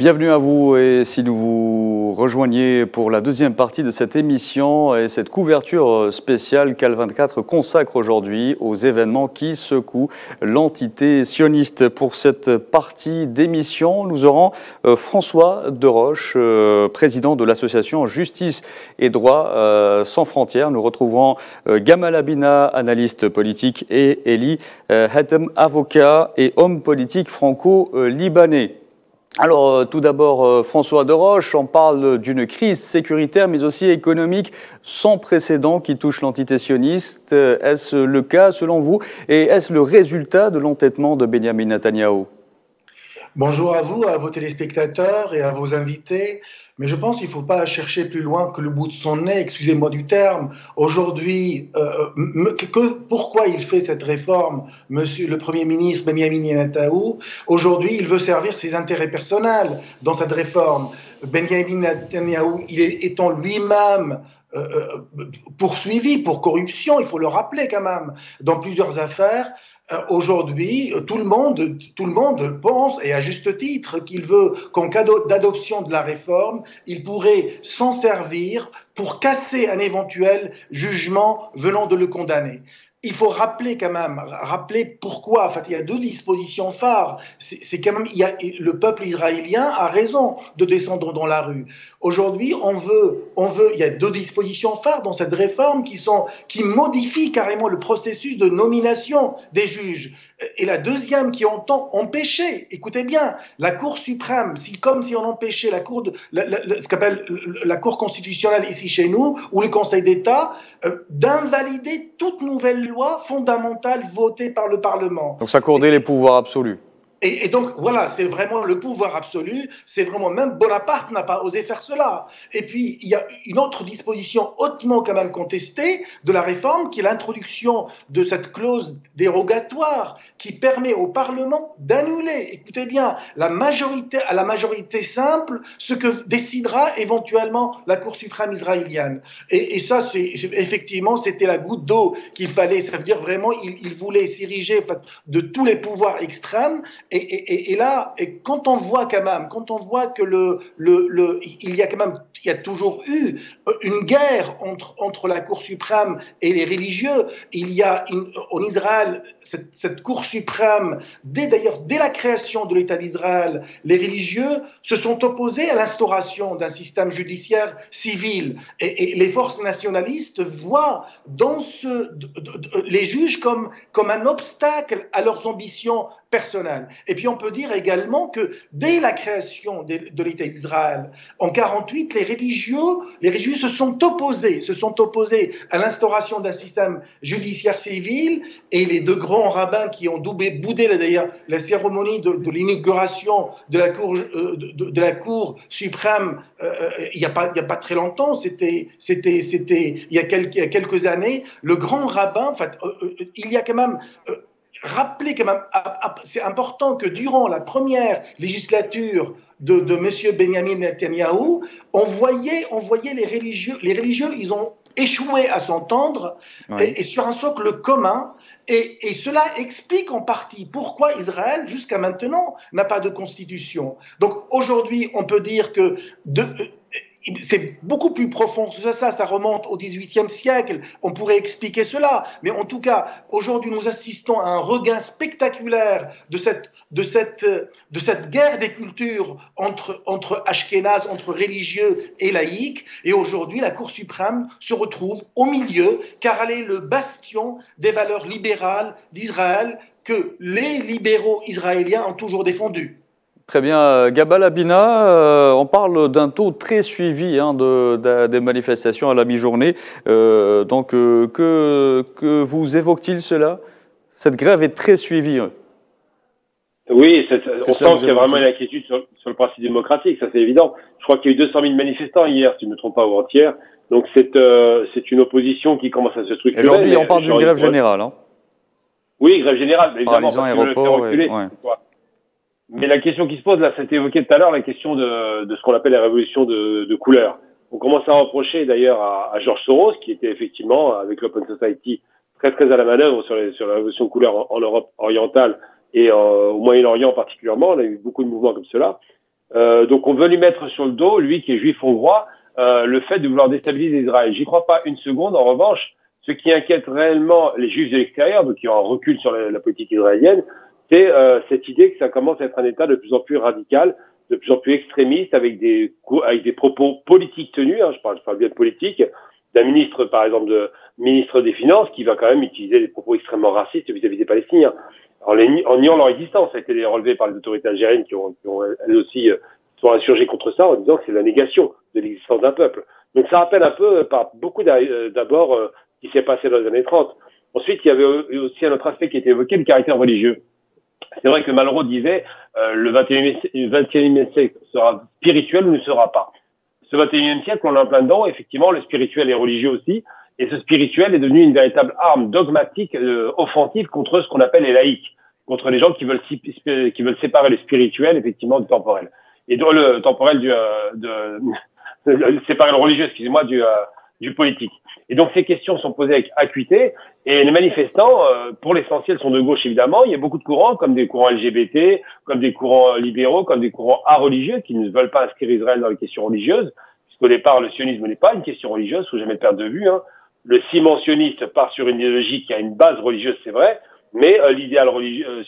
Bienvenue à vous et si nous vous rejoignez pour la deuxième partie de cette émission et cette couverture spéciale qu'Al24 consacre aujourd'hui aux événements qui secouent l'entité sioniste. Pour cette partie d'émission, nous aurons François Deroche, président de l'association Justice et Droit sans frontières. Nous retrouverons Gamal Abina, analyste politique, et Eli Hatem, avocat et homme politique franco-libanais. Alors, tout d'abord, François Deroche, on parle d'une crise sécuritaire, mais aussi économique sans précédent qui touche l'entité sioniste. Est-ce le cas, selon vous, et est-ce le résultat de l'entêtement de Benjamin Netanyahou? Bonjour à vous, à vos téléspectateurs et à vos invités. Mais je pense qu'il ne faut pas chercher plus loin que le bout de son nez, excusez-moi du terme. Aujourd'hui, pourquoi il fait cette réforme, monsieur le Premier ministre Benjamin Netanyahou? Aujourd'hui, il veut servir ses intérêts personnels dans cette réforme. Benjamin Netanyahou, étant lui-même poursuivi pour corruption, il faut le rappeler quand même, dans plusieurs affaires. Aujourd'hui, tout le monde pense, et à juste titre, qu'il veut qu'en cas d'adoption de la réforme, il pourrait s'en servir pour casser un éventuel jugement venant de le condamner. Il faut rappeler quand même, pourquoi. En fait, il y a deux dispositions phares. C'est quand même, le peuple israélien a raison de descendre dans la rue. Aujourd'hui, il y a deux dispositions phares dans cette réforme qui modifient carrément le processus de nomination des juges. Et la deuxième qui entend empêcher, écoutez bien, la Cour suprême, comme si on empêchait ce qu'appelle la Cour constitutionnelle ici chez nous, ou le Conseil d'État, d'invalider toute nouvelle loi fondamentale votée par le Parlement. Donc s'accorder les pouvoirs absolus. Et donc, voilà, c'est vraiment le pouvoir absolu, c'est vraiment, même Bonaparte n'a pas osé faire cela. Et puis, il y a une autre disposition hautement quand même contestée de la réforme, qui est l'introduction de cette clause dérogatoire qui permet au Parlement d'annuler, écoutez bien, à la majorité simple, ce que décidera éventuellement la Cour suprême israélienne. Et ça, effectivement, c'était la goutte d'eau qu'il fallait. Ça veut dire vraiment, il voulait s'ériger de tous les pouvoirs extrêmes. Et là, quand on voit que il y a toujours eu une guerre entre la Cour suprême et les religieux. Il y a en Israël cette Cour suprême, dès la création de l'État d'Israël, les religieux se sont opposés à l'instauration d'un système judiciaire civil. Et les forces nationalistes voient les juges comme un obstacle à leurs ambitions personnelles. Et puis on peut dire également que dès la création de l'État d'Israël, en 1948, les religieux se sont opposés à l'instauration d'un système judiciaire civil, et les deux grands rabbins qui ont boudé d'ailleurs la cérémonie de l'inauguration de la Cour suprême il n'y a pas très longtemps, c'était il y a quelques années, le grand rabbin, en fait, il y a quand même rappeler quand même, c'est important que durant la première législature de M. Benjamin Netanyahou, on voyait les religieux, ils ont échoué à s'entendre, oui, et sur un socle commun, et cela explique en partie pourquoi Israël, jusqu'à maintenant, n'a pas de constitution. Donc aujourd'hui, on peut dire que c'est beaucoup plus profond que ça remonte au XVIIIe siècle, on pourrait expliquer cela, mais en tout cas, aujourd'hui, nous assistons à un regain spectaculaire de cette guerre des cultures entre Ashkénazes, entre religieux et laïcs, et aujourd'hui, la Cour suprême se retrouve au milieu, car elle est le bastion des valeurs libérales d'Israël que les libéraux israéliens ont toujours défendues. Très bien. Gamal Abina, on parle d'un taux très suivi des manifestations à la mi-journée. Que vous évoque-t-il cela? Cette grève est très suivie. Oui, on sent qu'il y a vraiment une inquiétude sur le principe démocratique, ça c'est évident. Je crois qu'il y a eu 200 000 manifestants hier, si je ne me trompe pas, avant-hier. Donc c'est une opposition qui commence à se structurer. Aujourd'hui, on parle d'une grève générale. Hein. Oui, grève générale, mais évidemment, parce que aéroport, Mais la question qui se pose, là, c'était évoqué tout à l'heure, la question de ce qu'on appelle la révolution de couleurs. On commence à reprocher d'ailleurs à George Soros, qui était effectivement, avec l'Open Society, très à la manœuvre sur la révolution de couleurs en Europe orientale et au Moyen-Orient particulièrement. On a eu beaucoup de mouvements comme cela. Donc on veut lui mettre sur le dos, lui qui est juif hongrois, le fait de vouloir déstabiliser Israël. J'y crois pas une seconde. En revanche, ce qui inquiète réellement les juifs de l'extérieur, donc qui ont un recul sur la politique israélienne, c'est cette idée que ça commence à être un État de plus en plus radical, de plus en plus extrémiste, avec des propos politiques tenus, hein, je parle bien de politique, d'un ministre, par exemple, ministre des Finances, qui va quand même utiliser des propos extrêmement racistes vis-à-vis des Palestiniens, en niant leur existence. Ça a été relevé par les autorités algériennes qui ont elles aussi, sont insurgées contre ça, en disant que c'est la négation de l'existence d'un peuple. Donc ça rappelle un peu, par beaucoup d'abord, ce qui s'est passé dans les années 30. Ensuite, il y avait aussi un autre aspect qui était évoqué, le caractère religieux. C'est vrai que Malraux disait le 21e siècle sera spirituel ou ne sera pas. Ce 21e siècle, on est en plein dedans. Effectivement, le spirituel est religieux aussi. Et ce spirituel est devenu une véritable arme dogmatique, offensive contre ce qu'on appelle les laïcs, contre les gens qui veulent séparer le spirituel, effectivement, du temporel. Et dans le temporel séparer le religieux, excusez-moi, du politique. Et donc ces questions sont posées avec acuité, et les manifestants, pour l'essentiel, sont de gauche évidemment. Il y a beaucoup de courants, comme des courants LGBT, comme des courants libéraux, comme des courants areligieux, qui ne veulent pas inscrire Israël dans les questions religieuses, puisqu'au départ, le sionisme n'est pas une question religieuse, faut jamais le perdre de vue. Hein. Le ciment sioniste part sur une idéologie qui a une base religieuse, c'est vrai, mais l'idéal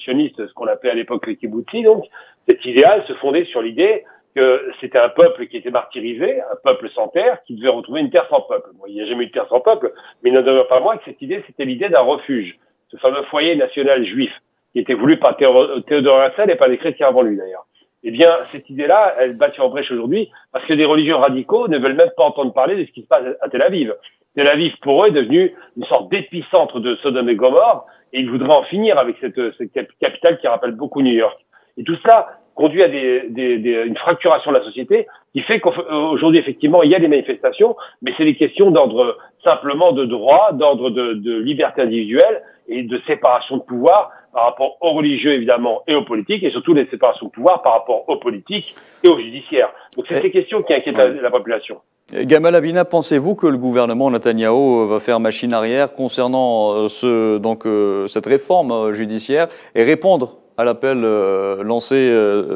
sioniste, ce qu'on appelait à l'époque le kibboutzi, donc, cet idéal se fondait sur l'idée que c'était un peuple qui était martyrisé, un peuple sans terre, qui devait retrouver une terre sans peuple. Bon, il n'y a jamais eu de terre sans peuple, mais il n'en demeure pas moins que cette idée, c'était l'idée d'un refuge, ce fameux foyer national juif, qui était voulu par Théodore Herzl et par les chrétiens avant lui d'ailleurs. Eh bien, cette idée-là, elle bat en brèche aujourd'hui, parce que des religieux radicaux ne veulent même pas entendre parler de ce qui se passe à Tel Aviv. Tel Aviv, pour eux, est devenu une sorte d'épicentre de Sodome et Gomorrhe, et ils voudraient en finir avec cette capitale qui rappelle beaucoup New York. Et tout ça conduit à une fracturation de la société qui fait qu'aujourd'hui, effectivement, il y a des manifestations, mais c'est des questions d'ordre simplement de droit, d'ordre de liberté individuelle et de séparation de pouvoir par rapport aux religieux, évidemment, et aux politiques, et surtout des séparations de pouvoir par rapport aux politiques et aux judiciaires. Donc c'est ces questions qui inquiètent la population. Gamal Abina, pensez-vous que le gouvernement Netanyahou va faire machine arrière concernant cette réforme judiciaire et répondre à l'appel lancé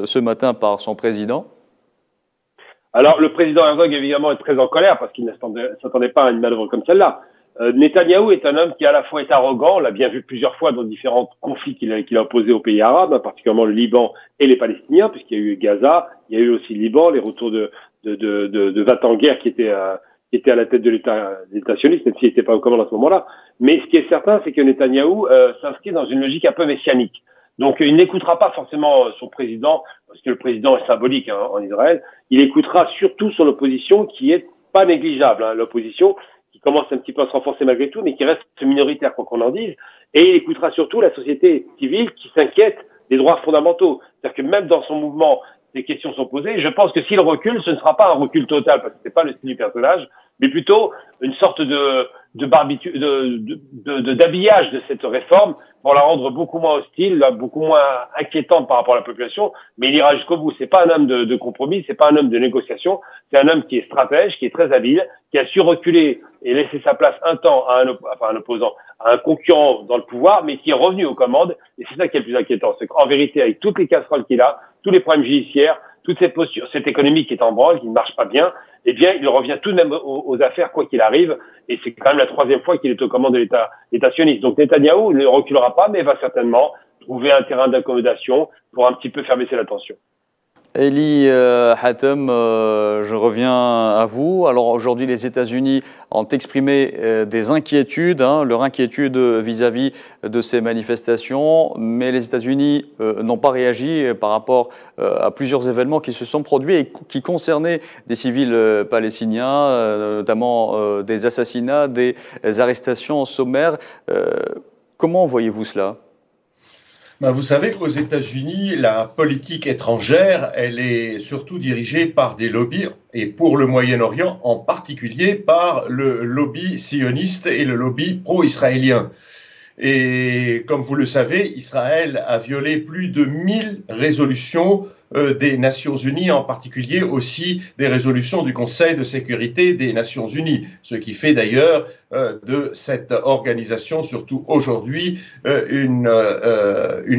ce matin par son président? Alors, le président Herzog, évidemment, est très en colère parce qu'il ne s'attendait pas à une manœuvre comme celle-là. Netanyahou est un homme qui, à la fois, est arrogant, on l'a bien vu plusieurs fois dans différents conflits qu'il a opposés aux pays arabes, hein, particulièrement le Liban et les Palestiniens, puisqu'il y a eu Gaza, il y a eu aussi le Liban, les retours de 20 ans de guerre qui était à la tête de l'État sioniste, même s'il n'était pas aux commandes à ce moment-là. Mais ce qui est certain, c'est que Netanyahou s'inscrit dans une logique un peu messianique. Donc, il n'écoutera pas forcément son président, parce que le président est symbolique hein, en Israël. Il écoutera surtout son opposition, qui est pas négligeable. Hein, l'opposition qui commence un petit peu à se renforcer malgré tout, mais qui reste minoritaire, quoi qu'on en dise. Et il écoutera surtout la société civile qui s'inquiète des droits fondamentaux. C'est-à-dire que même dans son mouvement, ces questions sont posées. Je pense que s'il recule, ce ne sera pas un recul total, parce que c'est pas le style du personnage, mais plutôt une sorte d'habillage de cette réforme pour la rendre beaucoup moins hostile, beaucoup moins inquiétante par rapport à la population, mais il ira jusqu'au bout. C'est pas un homme de compromis, c'est pas un homme de négociation, c'est un homme qui est stratège, qui est très habile, qui a su reculer et laisser sa place un temps à un opposant, à un concurrent dans le pouvoir, mais qui est revenu aux commandes, et c'est ça qui est le plus inquiétant. C'est qu'en vérité, avec toutes les casseroles qu'il a, tous les problèmes judiciaires, toute cette posture, cette économie qui est en branle, qui ne marche pas bien, eh bien, il revient tout de même aux affaires, quoi qu'il arrive, et c'est quand même la troisième fois qu'il est aux commandes de l'État sioniste. Donc Netanyahou ne reculera pas, mais va certainement trouver un terrain d'accommodation pour un petit peu faire baisser la tension. Eli Hatem, je reviens à vous. Alors aujourd'hui, les États-Unis ont exprimé des inquiétudes, leur inquiétude vis-à-vis de ces manifestations, mais les États-Unis n'ont pas réagi par rapport à plusieurs événements qui se sont produits et qui concernaient des civils palestiniens, notamment des assassinats, des arrestations sommaires. Comment voyez-vous cela ? Vous savez qu'aux États-Unis, la politique étrangère, elle est surtout dirigée par des lobbies, et pour le Moyen-Orient en particulier par le lobby sioniste et le lobby pro-israélien. Et comme vous le savez, Israël a violé plus de 1000 résolutions des Nations Unies, en particulier aussi des résolutions du Conseil de sécurité des Nations Unies, ce qui fait d'ailleurs de cette organisation, surtout aujourd'hui, une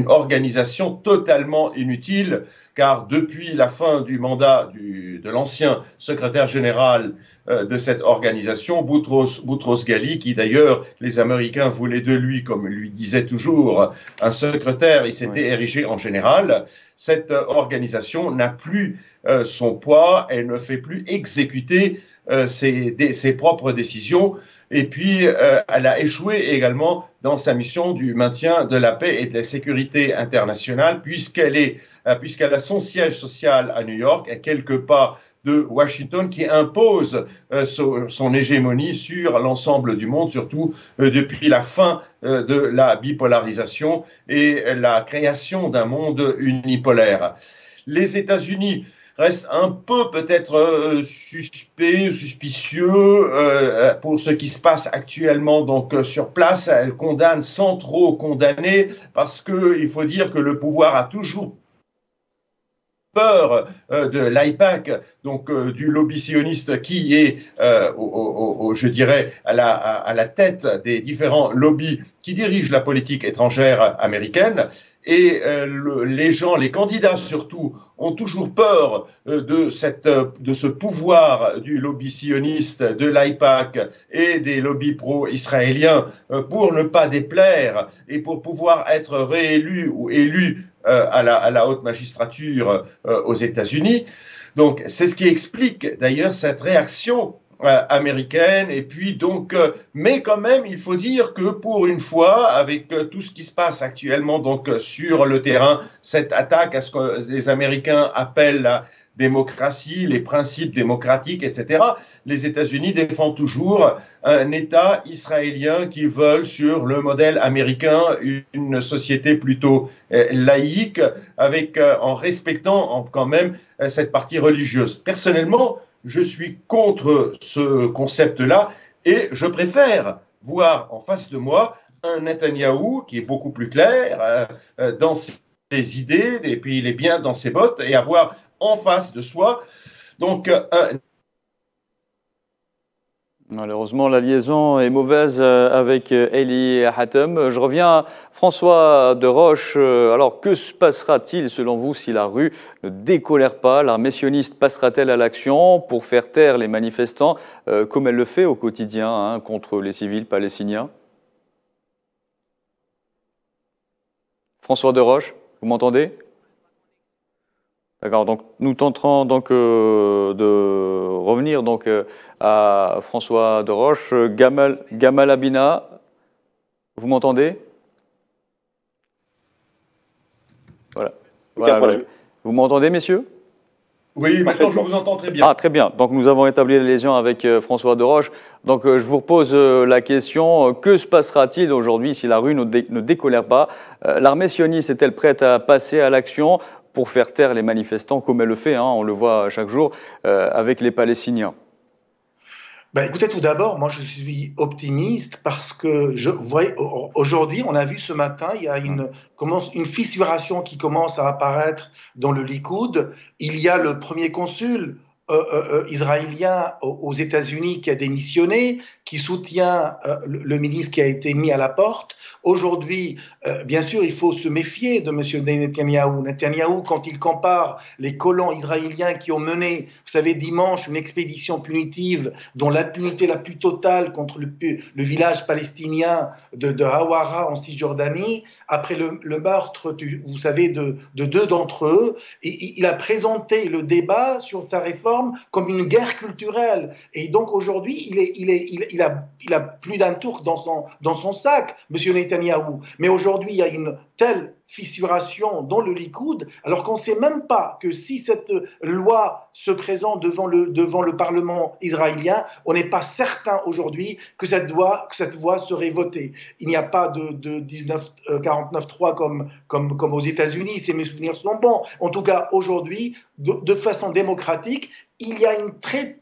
organisation totalement inutile, car depuis la fin du mandat de l'ancien secrétaire général de cette organisation, Boutros Ghali, qui d'ailleurs les Américains voulaient de lui, comme lui disait toujours un secrétaire, il s'était érigé en général. Cette organisation n'a plus son poids, elle ne fait plus exécuter ses propres décisions. Et puis, elle a échoué également dans sa mission du maintien de la paix et de la sécurité internationale, puisqu'elle a son siège social à New York, à quelques pas de Washington, qui impose son hégémonie sur l'ensemble du monde, surtout depuis la fin de la bipolarisation et la création d'un monde unipolaire. Les États-Unis reste un peu peut-être suspicieux pour ce qui se passe actuellement donc sur place. Elle condamne sans trop condamner, parce qu'il faut dire que le pouvoir a toujours peur de l'AIPAC, donc du lobby sioniste qui est, je dirais, à la tête des différents lobbies qui dirigent la politique étrangère américaine. Et les candidats surtout, ont toujours peur de ce pouvoir du lobby sioniste, de l'AIPAC et des lobbies pro-israéliens pour ne pas déplaire et pour pouvoir être réélus ou élus à la haute magistrature aux États-Unis. Donc, c'est ce qui explique d'ailleurs cette réaction américaine. Et puis donc, mais quand même, il faut dire que pour une fois, avec tout ce qui se passe actuellement donc sur le terrain, cette attaque à ce que les Américains appellent la démocratie, les principes démocratiques, etc., les États-Unis défendent toujours un État israélien qu'ils veulent sur le modèle américain, une société plutôt laïque, en respectant quand même cette partie religieuse. Personnellement, je suis contre ce concept-là et je préfère voir en face de moi un Netanyahou qui est beaucoup plus clair dans ses idées, et puis il est bien dans ses bottes, et avoir en face de soi donc Malheureusement, la liaison est mauvaise avec Eli Hatem. Je reviens à François de Roche. Alors, que se passera-t-il, selon vous, si la rue ne décolère pas? L'armée sioniste passera-t-elle à l'action pour faire taire les manifestants, comme elle le fait au quotidien contre les civils palestiniens? François de Roche, vous m'entendez? D'accord, donc nous tenterons donc de revenir donc à François de Roche. Gamal Abina, vous m'entendez? Voilà. Vous m'entendez, messieurs? Oui, maintenant je vous entends très bien. Ah, très bien. Donc nous avons établi la liaison avec François de Roche. Donc je vous repose la question, que se passera-t-il aujourd'hui si la rue ne décolère pas? L'armée sioniste est-elle prête à passer à l'action pour faire taire les manifestants, comme elle le fait, on le voit chaque jour, avec les Palestiniens? Écoutez, tout d'abord, moi je suis optimiste parce que aujourd'hui, on a vu ce matin, il y a une fissuration qui commence à apparaître dans le Likoud. Il y a le premier consul israélien aux États-Unis qui a démissionné, qui soutient le ministre qui a été mis à la porte. Aujourd'hui, bien sûr, il faut se méfier de M. Netanyahou. Netanyahou, quand il compare les colons israéliens qui ont mené, vous savez, dimanche, une expédition punitive dont l'impunité la plus totale contre le village palestinien de Hawara en Cisjordanie, après le meurtre, vous savez, de deux d'entre eux, il a présenté le débat sur sa réforme comme une guerre culturelle. Et donc aujourd'hui, il a plus d'un tour dans son sac, M. Netanyahou. Mais aujourd'hui, il y a une telle fissuration dans le Likoud, alors qu'on ne sait même pas que si cette loi se présente devant le Parlement israélien, on n'est pas certain aujourd'hui que cette loi serait votée. Il n'y a pas de 49.3 comme aux États-Unis, si mes souvenirs sont bons. En tout cas, aujourd'hui, de façon démocratique, il y a une très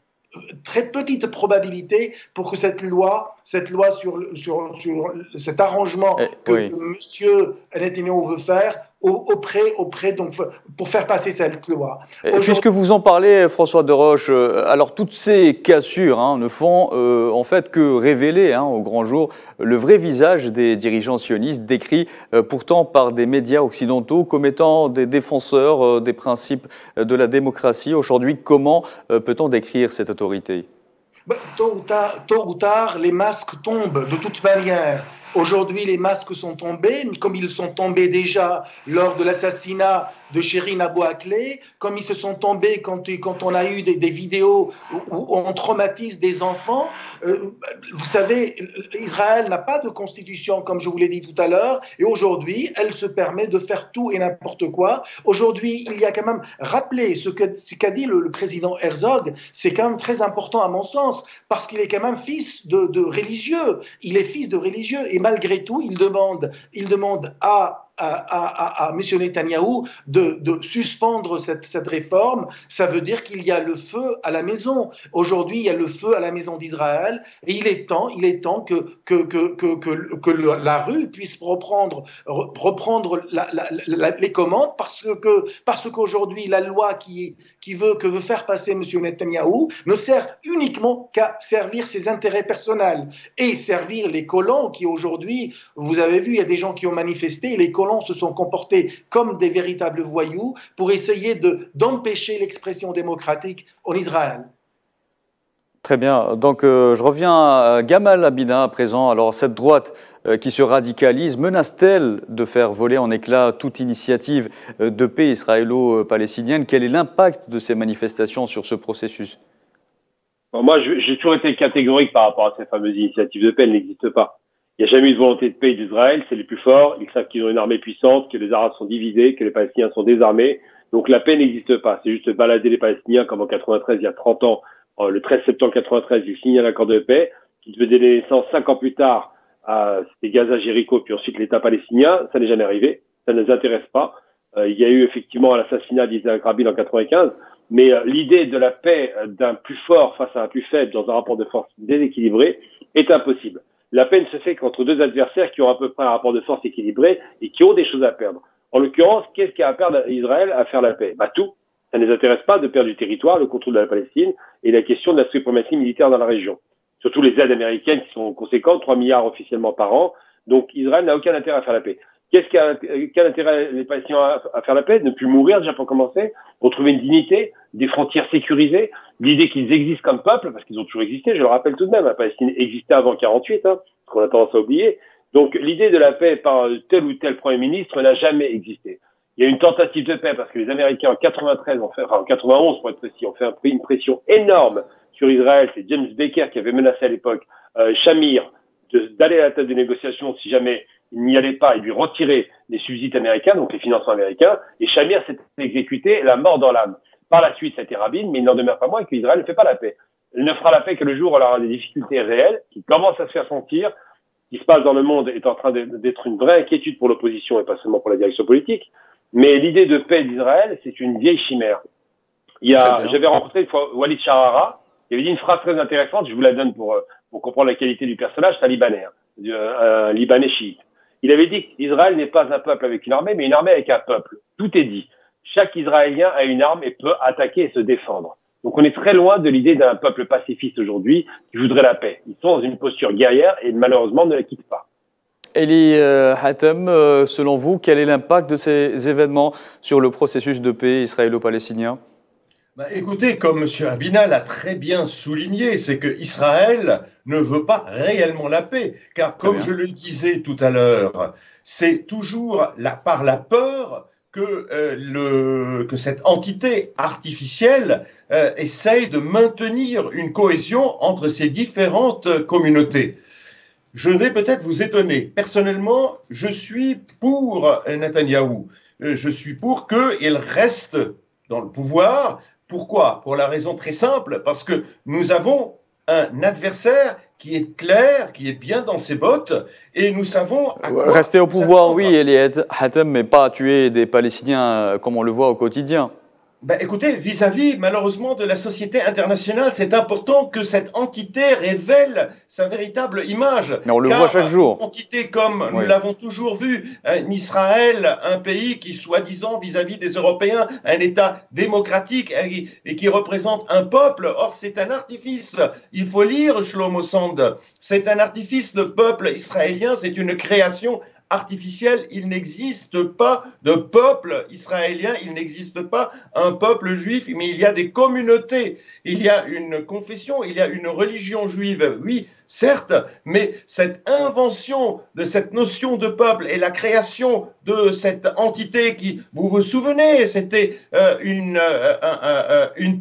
petite probabilité pour que cette loi sur cet arrangement que M. Netanyahu veut faire donc, pour faire passer cette loi. Puisque vous en parlez, François Deroche, alors toutes ces cassures ne font en fait que révéler au grand jour le vrai visage des dirigeants sionistes, décrits pourtant par des médias occidentaux comme étant des défenseurs des principes de la démocratie. Aujourd'hui, comment peut-on décrire cette autorité ? Tôt ou tard, les masques tombent de toute manière. Aujourd'hui, les masques sont tombés, comme ils sont tombés déjà lors de l'assassinat de Chérine Abou Akleh, comme ils se sont tombés quand on a eu des vidéos où on traumatise des enfants. Vous savez, Israël n'a pas de constitution, comme je vous l'ai dit tout à l'heure, et aujourd'hui, elle se permet de faire tout et n'importe quoi. Aujourd'hui, il y a quand même, rappelez ce qu'a dit le président Herzog, c'est quand même très important à mon sens, parce qu'il est quand même fils de religieux. Il est fils de religieux, et malgré tout, il demande à M. Netanyahou de suspendre cette réforme. Ça veut dire qu'il y a le feu à la maison. Aujourd'hui, il y a le feu à la maison d'Israël, et il est temps que la rue puisse reprendre les commandes, parce qu'aujourd'hui, la loi que veut faire passer M. Netanyahou ne sert uniquement qu'à servir ses intérêts personnels et servir les colons qui aujourd'hui, vous avez vu, il y a des gens qui ont manifesté, et les colons se sont comportés comme des véritables voyous pour essayer d'empêcher l'expression démocratique en Israël. Très bien. Donc, je reviens à Gamal Abidin à présent. Alors, cette droite qui se radicalise, menace-t-elle de faire voler en éclats toute initiative de paix israélo-palestinienne? Quel est l'impact de ces manifestations sur ce processus? Bon, moi, j'ai toujours été catégorique par rapport à ces fameuses initiatives de paix. Elles n'existent pas. Il n'y a jamais eu de volonté de paix d'Israël, c'est les plus forts, ils savent qu'ils ont une armée puissante, que les Arabes sont divisés, que les Palestiniens sont désarmés, donc la paix n'existe pas. C'est juste balader les Palestiniens comme en 93, il y a 30 ans, le 13 septembre 93, ils signent un accord de paix, qui devait donner naissance 5 ans plus tard à Gaza, Jéricho, puis ensuite l'État palestinien. Ça n'est jamais arrivé, ça ne les intéresse pas. Il y a eu effectivement l'assassinat d'Isaac Rabin en 95, mais l'idée de la paix d'un plus fort face à un plus faible dans un rapport de force déséquilibré est impossible. La paix ne se fait qu'entre deux adversaires qui ont à peu près un rapport de force équilibré et qui ont des choses à perdre. En l'occurrence, qu'est-ce qu'il y a à perdre à Israël à faire la paix? Tout. Ça ne les intéresse pas de perdre du territoire, le contrôle de la Palestine et la question de la suprématie militaire dans la région. Surtout les aides américaines qui sont conséquentes, 3 milliards officiellement par an. Donc Israël n'a aucun intérêt à faire la paix. Quel intérêt les Palestiniens à faire la paix? Ne plus mourir déjà pour commencer, retrouver une dignité, des frontières sécurisées, l'idée qu'ils existent comme peuple, parce qu'ils ont toujours existé, je le rappelle tout de même, la Palestine existait avant 48, ce qu'on a tendance à oublier. Donc l'idée de la paix par tel ou tel Premier ministre n'a jamais existé. Il y a une tentative de paix parce que les Américains en 93 en 91 pour être précis, ont fait une pression énorme sur Israël. C'est James Baker qui avait menacé à l'époque Shamir d'aller à la table des négociations si jamais il n'y allait pas et lui retirer les subsides américains, donc les financements américains, et Shamir s'est exécuté la mort dans l'âme. Par la suite, ça a été Rabin, mais il n'en demeure pas moins qu'Israël ne fait pas la paix. Il ne fera la paix que le jour où elle aura des difficultés réelles qui commencent à se faire sentir. Ce qui se passe dans le monde est en train d'être une vraie inquiétude pour l'opposition et pas seulement pour la direction politique. Mais l'idée de paix d'Israël, c'est une vieille chimère. J'avais rencontré une fois Walid Sharara, il avait dit une phrase très intéressante, je vous la donne pour comprendre la qualité du personnage, c'est un Libanais, un Libanais chiite. Il avait dit qu'Israël n'est pas un peuple avec une armée, mais une armée avec un peuple. Tout est dit. Chaque Israélien a une arme et peut attaquer et se défendre. Donc on est très loin de l'idée d'un peuple pacifiste aujourd'hui qui voudrait la paix. Ils sont dans une posture guerrière et malheureusement ne la quittent pas. Eli Hatem, selon vous, quel est l'impact de ces événements sur le processus de paix israélo-palestinien? Écoutez, comme M. Abina l'a très bien souligné, c'est que Israël ne veut pas réellement la paix, car comme je le disais tout à l'heure, c'est toujours par la peur que cette entité artificielle essaye de maintenir une cohésion entre ces différentes communautés. Je vais peut-être vous étonner. Personnellement, je suis pour Netanyahou. Je suis pour qu'il reste dans le pouvoir. Pourquoi? Pour la raison très simple, parce que nous avons un adversaire qui est clair, qui est bien dans ses bottes, et nous savons... Rester au pouvoir, oui, Eli Hatem, mais pas tuer des Palestiniens comme on le voit au quotidien. Ben, écoutez, vis-à-vis malheureusement de la société internationale, c'est important que cette entité révèle sa véritable image. Mais on le voit Car chaque jour. une entité comme nous Oui. l'avons toujours vu, Israël, un pays qui, soi-disant, vis-à-vis des Européens, un État démocratique et qui représente un peuple. Or, c'est un artifice. Il faut lire Shlomo Sand. C'est un artifice. Le peuple israélien, c'est une création artificielle. Il n'existe pas de peuple israélien, il n'existe pas un peuple juif, mais il y a des communautés, il y a une confession, il y a une religion juive, oui, certes, mais cette invention de cette notion de peuple et la création de cette entité qui, vous vous souvenez, c'était une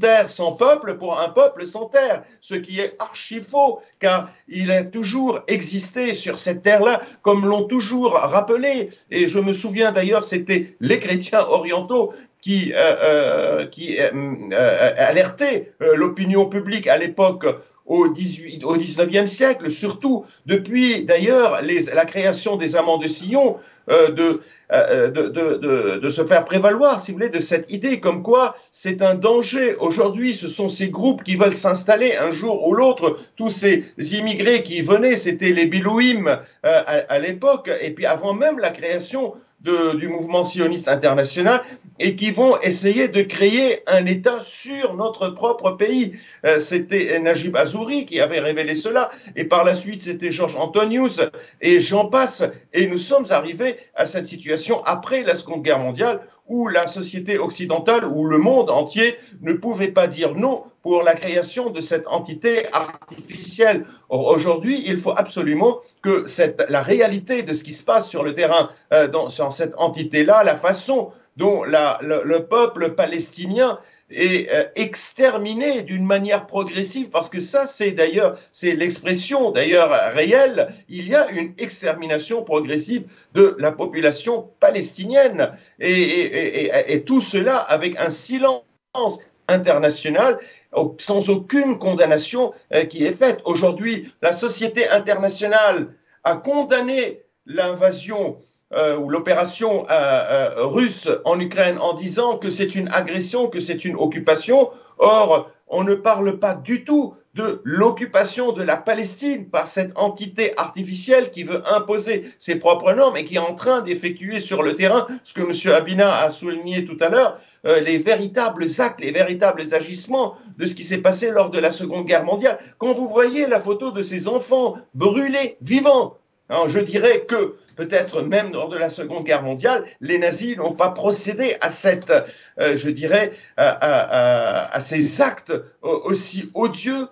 terre sans peuple pour un peuple sans terre, ce qui est archi faux, car il a toujours existé sur cette terre-là, comme l'ont toujours rappelé, et je me souviens d'ailleurs, c'était les chrétiens orientaux qui alertaient l'opinion publique à l'époque au 19e siècle, surtout depuis d'ailleurs la création des amants de Sion, de se faire prévaloir, si vous voulez, de cette idée comme quoi c'est un danger. Aujourd'hui, ce sont ces groupes qui veulent s'installer un jour ou l'autre. Tous ces immigrés qui venaient, c'était les Bilouim à l'époque, et puis avant même la création du mouvement sioniste international, et qui vont essayer de créer un État sur notre propre pays. C'était Najib Azouri qui avait révélé cela, et par la suite c'était Georges Antonius, et j'en passe. Et nous sommes arrivés à cette situation après la Seconde Guerre mondiale, où la société occidentale, où le monde entier ne pouvait pas dire non pour la création de cette entité artificielle. Or, aujourd'hui, il faut absolument que la réalité de ce qui se passe sur le terrain dans cette entité-là, la façon dont le peuple palestinien est exterminé d'une manière progressive, parce que ça, c'est l'expression d'ailleurs réelle, il y a une extermination progressive de la population palestinienne, et tout cela avec un silence international, sans aucune condamnation qui est faite. Aujourd'hui, la société internationale a condamné l'invasion ou l'opération russe en Ukraine en disant que c'est une agression, que c'est une occupation. Or, on ne parle pas du tout de l'occupation de la Palestine par cette entité artificielle qui veut imposer ses propres normes et qui est en train d'effectuer sur le terrain, ce que M. Abina a souligné tout à l'heure, les véritables actes, les véritables agissements de ce qui s'est passé lors de la Seconde Guerre mondiale. Quand vous voyez la photo de ces enfants brûlés vivants, alors je dirais que peut-être même lors de la Seconde Guerre mondiale, les nazis n'ont pas procédé à cette, je dirais, à ces actes aussi odieux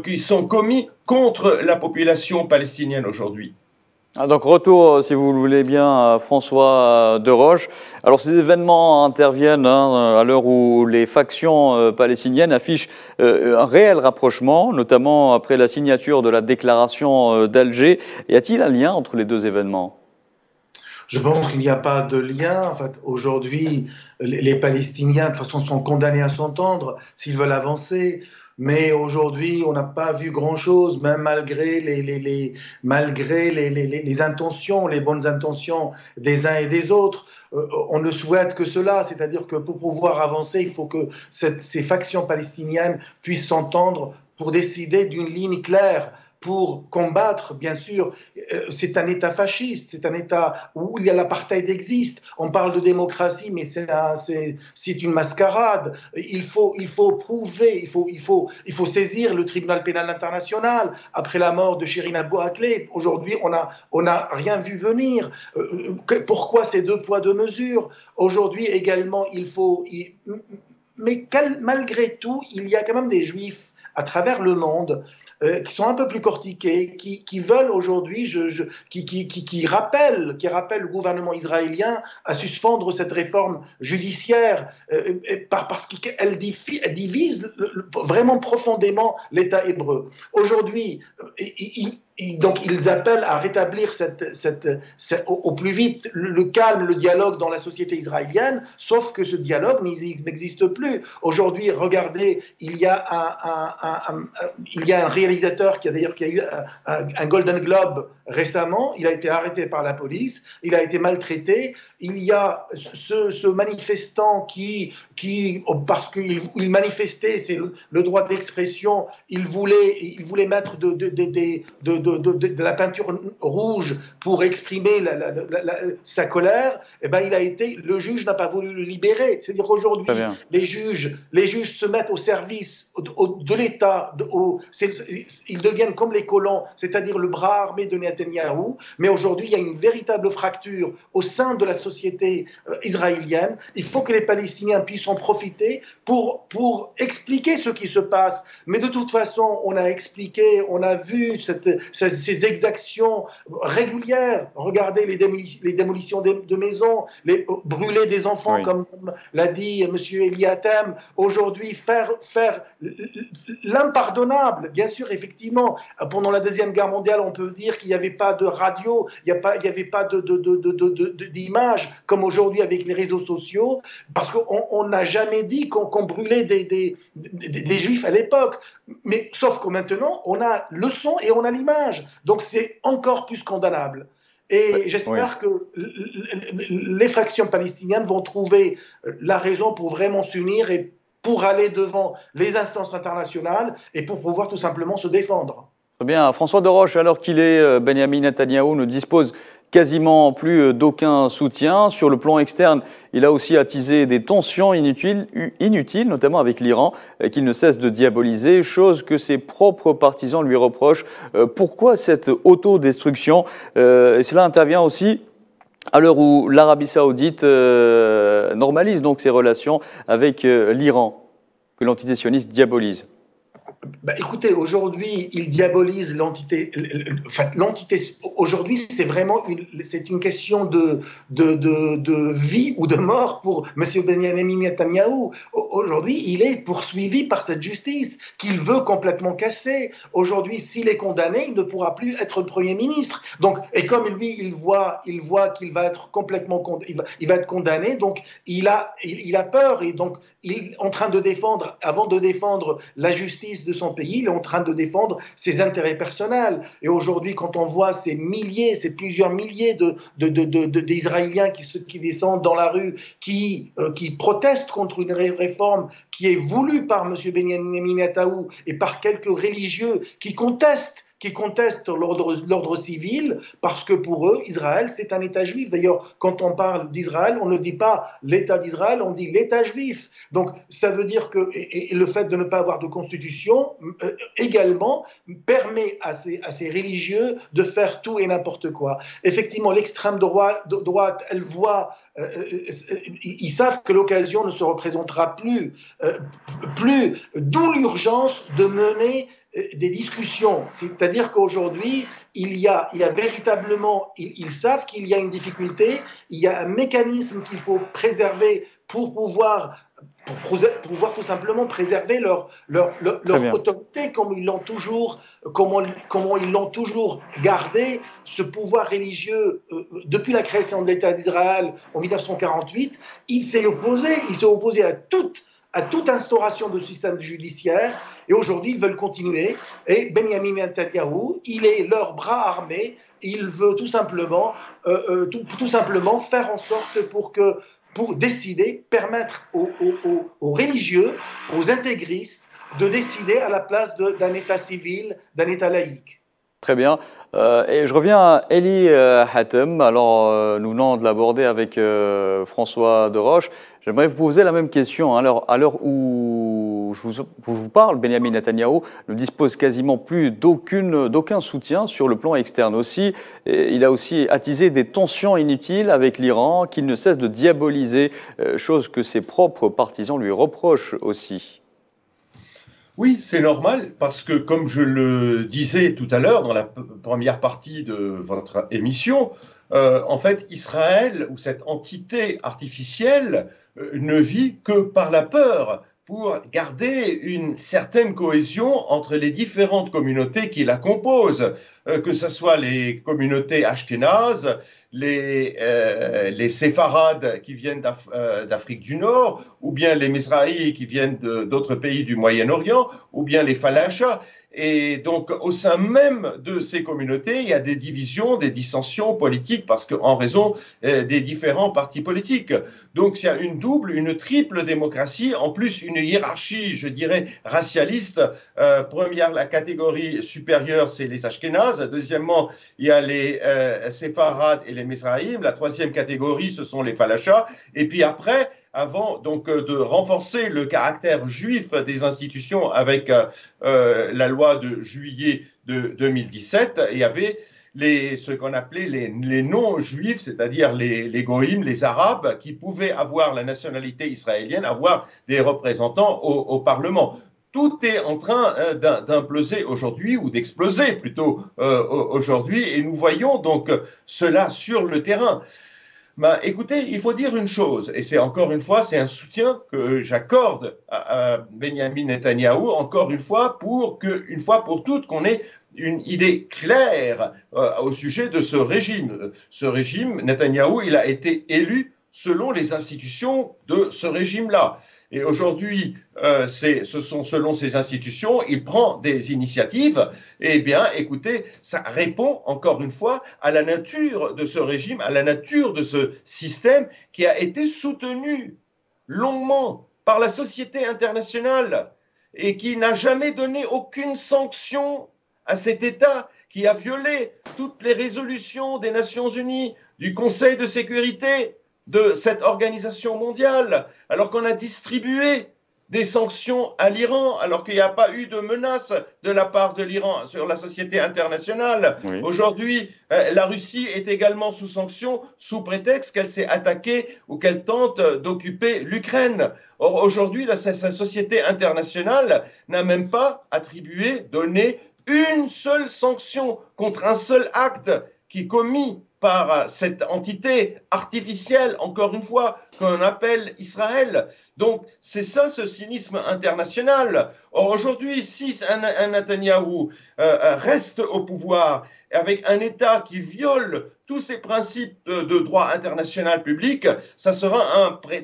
qui sont commis contre la population palestinienne aujourd'hui. Donc retour, si vous le voulez bien, à François Deroche. Alors ces événements interviennent à l'heure où les factions palestiniennes affichent un réel rapprochement, notamment après la signature de la déclaration d'Alger. Y a-t-il un lien entre les deux événements ? Je pense qu'il n'y a pas de lien. En fait, aujourd'hui, les Palestiniens, de toute façon, sont condamnés à s'entendre s'ils veulent avancer. Mais aujourd'hui, on n'a pas vu grand-chose, même malgré les intentions, les bonnes intentions des uns et des autres. On ne souhaite que cela, c'est-à-dire que pour pouvoir avancer, il faut que ces factions palestiniennes puissent s'entendre pour décider d'une ligne claire, pour combattre, bien sûr. C'est un État fasciste, c'est un État où l'apartheid existe. On parle de démocratie, mais c'est une mascarade. Il faut prouver, il faut saisir le tribunal pénal international. Après la mort de Shirin Abu Akleh, aujourd'hui, on n'a rien vu venir. Pourquoi ces deux poids, deux mesures? Aujourd'hui également, mais malgré tout, il y a quand même des Juifs à travers le monde qui sont un peu plus cortiqués, qui veulent aujourd'hui, qui rappellent le gouvernement israélien à suspendre cette réforme judiciaire parce qu'elle divise vraiment profondément l'État hébreu. Aujourd'hui, Donc, ils appellent à rétablir au plus vite le calme, le dialogue dans la société israélienne, sauf que ce dialogue n'existe plus. Aujourd'hui, regardez, il y a un réalisateur qui a eu un Golden Globe récemment, il a été arrêté par la police, il a été maltraité. Il y a ce manifestant qui parce qu'il manifestait, c'est le droit d'expression, il voulait mettre de la peinture rouge pour exprimer sa colère. Et ben le juge n'a pas voulu le libérer. C'est-à-dire qu'aujourd'hui, les juges se mettent au service de l'État, ils deviennent comme les colons, c'est-à-dire le bras armé de Netanyahou. Mais aujourd'hui, il y a une véritable fracture au sein de la société israélienne. Il faut que les Palestiniens puissent en profiter pour expliquer ce qui se passe. Mais de toute façon, on a expliqué, on a vu ces exactions régulières. Regardez les démolitions de maisons, brûler des enfants, comme l'a dit M. Eliatem. Aujourd'hui, faire l'impardonnable. Bien sûr, effectivement, pendant la Deuxième Guerre mondiale, on peut dire qu'il n'y avait pas de radio, il n'y avait pas d'images comme aujourd'hui avec les réseaux sociaux, parce qu'on n'a jamais dit qu'on brûlait des Juifs à l'époque. Mais sauf que maintenant, on a le son et on a l'image. Donc c'est encore plus condamnable. Et j'espère que les fractions palestiniennes vont trouver la raison pour vraiment s'unir et pour aller devant les instances internationales et pour pouvoir tout simplement se défendre. Très bien. François Deroche, alors qu'il est, Benyamin Netanyahou ne dispose quasiment plus d'aucun soutien. Sur le plan externe, il a aussi attisé des tensions inutiles notamment avec l'Iran, qu'il ne cesse de diaboliser, chose que ses propres partisans lui reprochent. Pourquoi cette autodestruction? Et cela intervient aussi à l'heure où l'Arabie Saoudite normalise donc ses relations avec l'Iran, que l'entité sioniste diabolise. Écoutez, aujourd'hui, il diabolise l'entité. Aujourd'hui, c'est vraiment une question de vie ou de mort pour M. Benyamin Netanyahou. Aujourd'hui, il est poursuivi par cette justice qu'il veut complètement casser. Aujourd'hui, s'il est condamné, il ne pourra plus être Premier ministre. Donc, et comme lui, il voit qu'il va être complètement il va être condamné, donc il a peur et donc il est en train de défendre, avant de défendre la justice de son pays, il est en train de défendre ses intérêts personnels. Et aujourd'hui, quand on voit ces plusieurs milliers d'Israéliens qui descendent dans la rue, qui protestent contre une réforme qui est voulue par M. Benyamin Netanyahou et par quelques religieux qui contestent l'ordre civil, parce que pour eux, Israël, c'est un État juif. D'ailleurs, quand on parle d'Israël, on ne dit pas l'État d'Israël, on dit l'État juif. Donc, ça veut dire que et le fait de ne pas avoir de constitution, également, permet à ces religieux de faire tout et n'importe quoi. Effectivement, l'extrême droite, elle voit, ils savent que l'occasion ne se représentera plus, d'où l'urgence de mener des discussions. C'est-à-dire qu'aujourd'hui, il y a véritablement, ils savent qu'il y a une difficulté, il y a un mécanisme qu'il faut préserver pour pouvoir tout simplement préserver leur autorité, comme ils l'ont toujours gardé, ce pouvoir religieux depuis la création de l'État d'Israël en 1948. Il s'est opposé à toute instauration de système judiciaire, et aujourd'hui ils veulent continuer. Et Benyamin Netanyahou, il est leur bras armé, il veut tout simplement faire en sorte pour décider, permettre aux religieux, aux intégristes de décider à la place d'un État civil, d'un État laïque. Très bien. Et je reviens à Eli Hatem. Alors, nous venons de l'aborder avec François Deroche. J'aimerais vous poser la même question. À l'heure où je vous parle, Benyamin Netanyahou ne dispose quasiment plus d'aucun soutien sur le plan externe aussi. Et il a aussi attisé des tensions inutiles avec l'Iran qu'il ne cesse de diaboliser, chose que ses propres partisans lui reprochent aussi. Oui, c'est normal, parce que comme je le disais tout à l'heure dans la première partie de votre émission, en fait, Israël, ou cette entité artificielle, ne vit que par la peur. pour garder une certaine cohésion entre les différentes communautés qui la composent, que ce soit les communautés ashkénazes, les séfarades qui viennent d'Afrique du Nord, ou bien les Mizrahi qui viennent d'autres pays du Moyen-Orient, ou bien les Falachas. Et donc, au sein même de ces communautés, il y a des divisions, des dissensions politiques, parce qu'en raison des différents partis politiques. Donc, il y a une double, une triple démocratie, en plus une hiérarchie, je dirais, racialiste. Première, la catégorie supérieure, c'est les Ashkénazes. Deuxièmement, il y a les séfarades et les Mizraïm. La troisième catégorie, ce sont les Falachas. Et puis après, avant donc de renforcer le caractère juif des institutions avec la loi de juillet de 2017, il y avait ce qu'on appelait les non-juifs, c'est-à-dire les goïms, les arabes, qui pouvaient avoir la nationalité israélienne, avoir des représentants au Parlement. Tout est en train d'imploser aujourd'hui, ou d'exploser plutôt aujourd'hui, et nous voyons donc cela sur le terrain. Écoutez, il faut dire une chose, et c'est encore une fois, c'est un soutien que j'accorde à Benjamin Netanyahou, encore une fois, pour qu'une fois pour toutes, qu'on ait une idée claire au sujet de ce régime. Ce régime, Netanyahou, il a été élu selon les institutions de ce régime-là. Et aujourd'hui, ce sont selon ces institutions, il prend des initiatives. Eh bien, écoutez, ça répond encore une fois à la nature de ce régime, à la nature de ce système qui a été soutenu longuement par la société internationale et qui n'a jamais donné aucune sanction à cet État qui a violé toutes les résolutions des Nations Unies, du Conseil de sécurité, de cette organisation mondiale, alors qu'on a distribué des sanctions à l'Iran, alors qu'il n'y a pas eu de menace de la part de l'Iran sur la société internationale. Oui. Aujourd'hui, la Russie est également sous sanctions, sous prétexte qu'elle s'est attaquée ou qu'elle tente d'occuper l'Ukraine. Or, aujourd'hui, la société internationale n'a même pas attribué, donné une seule sanction contre un seul acte qui est commis par cette entité artificielle, encore une fois, qu'on appelle Israël. Donc, c'est ça, ce cynisme international. Or, aujourd'hui, si un Netanyahou reste au pouvoir avec un État qui viole tous ces principes de droit international public, ça sera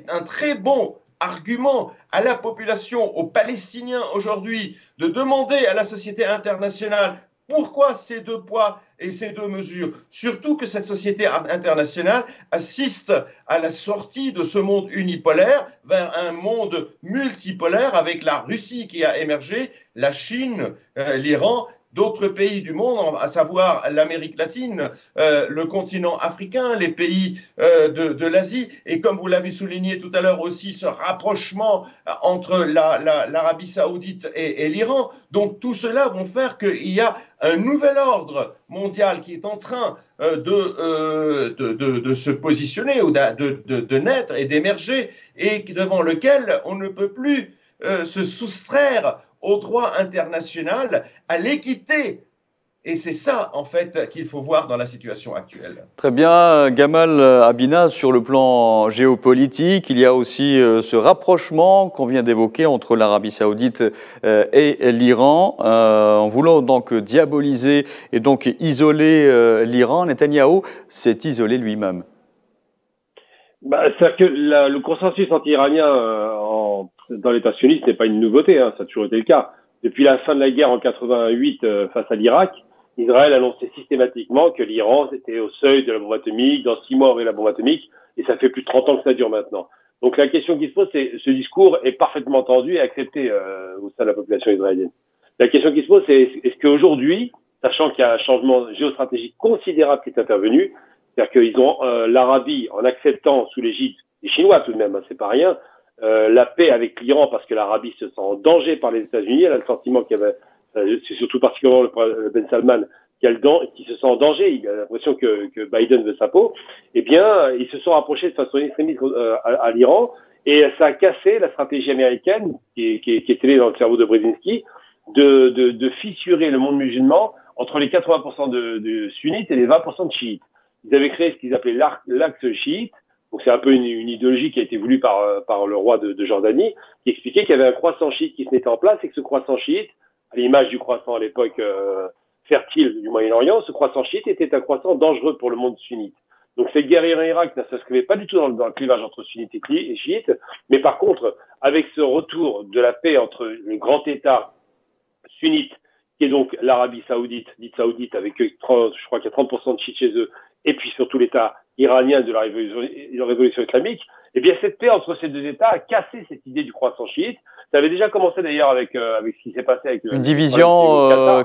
un très bon argument à la population, aux Palestiniens aujourd'hui, de demander à la société internationale pourquoi ces deux poids et ces deux mesures? Surtout que cette société internationale assiste à la sortie de ce monde unipolaire vers un monde multipolaire avec la Russie qui a émergé, la Chine, l'Iran, d'autres pays du monde, à savoir l'Amérique latine, le continent africain, les pays de l'Asie, et comme vous l'avez souligné tout à l'heure aussi, ce rapprochement entre l'Arabie saoudite et l'Iran. Donc tout cela vont faire qu'il y a un nouvel ordre mondial qui est en train de se positionner ou de naître et d'émerger, et devant lequel on ne peut plus se soustraire au droit international, à l'équité. Et c'est ça, en fait, qu'il faut voir dans la situation actuelle. Très bien, Gamal Abina, sur le plan géopolitique, il y a aussi ce rapprochement qu'on vient d'évoquer entre l'Arabie saoudite et l'Iran. En voulant donc diaboliser et donc isoler l'Iran, Netanyahou s'est isolé lui-même. C'est-à-dire que le consensus anti-iranien dans l'État sioniste n'est pas une nouveauté, hein, ça a toujours été le cas. Depuis la fin de la guerre en 88 face à l'Irak, Israël annonçait systématiquement que l'Iran était au seuil de la bombe atomique, dans 6 mois aurait la bombe atomique, et ça fait plus de 30 ans que ça dure maintenant. Donc la question qui se pose, c'est ce discours est parfaitement entendu et accepté au sein de la population israélienne. La question qui se pose, c'est est-ce qu'aujourd'hui, sachant qu'il y a un changement géostratégique considérable qui est intervenu, c'est-à-dire qu'ils ont l'Arabie, en acceptant sous l'égide des Chinois tout de même, hein, c'est pas rien, la paix avec l'Iran parce que l'Arabie se sent en danger par les États-Unis. Elle a le sentiment qu'il y avait, c'est surtout particulièrement le Ben Salman qui se sent en danger. Il a l'impression que Biden veut sa peau. Eh bien, ils se sont rapprochés de façon extrémiste à l'Iran et ça a cassé la stratégie américaine qui était dans le cerveau de Brzezinski de fissurer le monde musulman entre les 80% de sunnites et les 20% de chiites. Ils avaient créé ce qu'ils appelaient l'axe chiite Donc c'est un peu une idéologie qui a été voulue par le roi de Jordanie, qui expliquait qu'il y avait un croissant chiite qui se mettait en place et que ce croissant chiite, à l'image du croissant à l'époque fertile du Moyen-Orient, ce croissant chiite était un croissant dangereux pour le monde sunnite. Donc cette guerre Iran-Irak ne s'inscrivait pas du tout dans le clivage entre sunnites et chiites, mais par contre, avec ce retour de la paix entre le grand État sunnite, qui est donc l'Arabie saoudite, dite saoudite, avec je crois qu'il y a 30% de chiites chez eux, et puis surtout l'État iranien de la révolution islamique, eh bien cette paix entre ces deux États a cassé cette idée du croissant chiite. Ça avait déjà commencé d'ailleurs avec ce qui s'est passé avec une division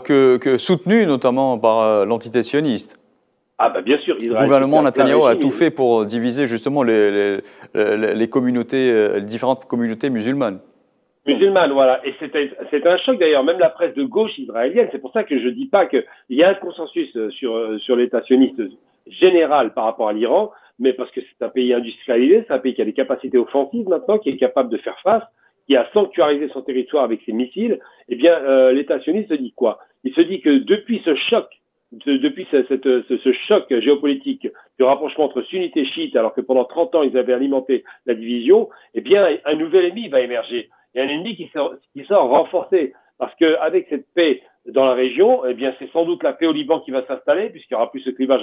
soutenue notamment par l'entité sioniste. Ah bah bien sûr, Israël, le gouvernement Netanyahou a tout fait pour diviser justement les communautés, les différentes communautés musulmanes. Musulmanes, voilà. Et c'était un choc d'ailleurs, même la presse de gauche israélienne. C'est pour ça que je dis pas qu'il y a un consensus sur l'État sioniste général par rapport à l'Iran, mais parce que c'est un pays industrialisé, c'est un pays qui a des capacités offensives maintenant, qui est capable de faire face, qui a sanctuarisé son territoire avec ses missiles. Eh bien, l'État sioniste se dit quoi? Il se dit que depuis ce choc, ce choc géopolitique du rapprochement entre sunnites et chiites, alors que pendant 30 ans ils avaient alimenté la division, eh bien un nouvel ennemi va émerger. Il y a un ennemi qui sort renforcé, parce qu'avec cette paix dans la région, eh bien c'est sans doute la paix au Liban qui va s'installer, puisqu'il n'y aura plus ce clivage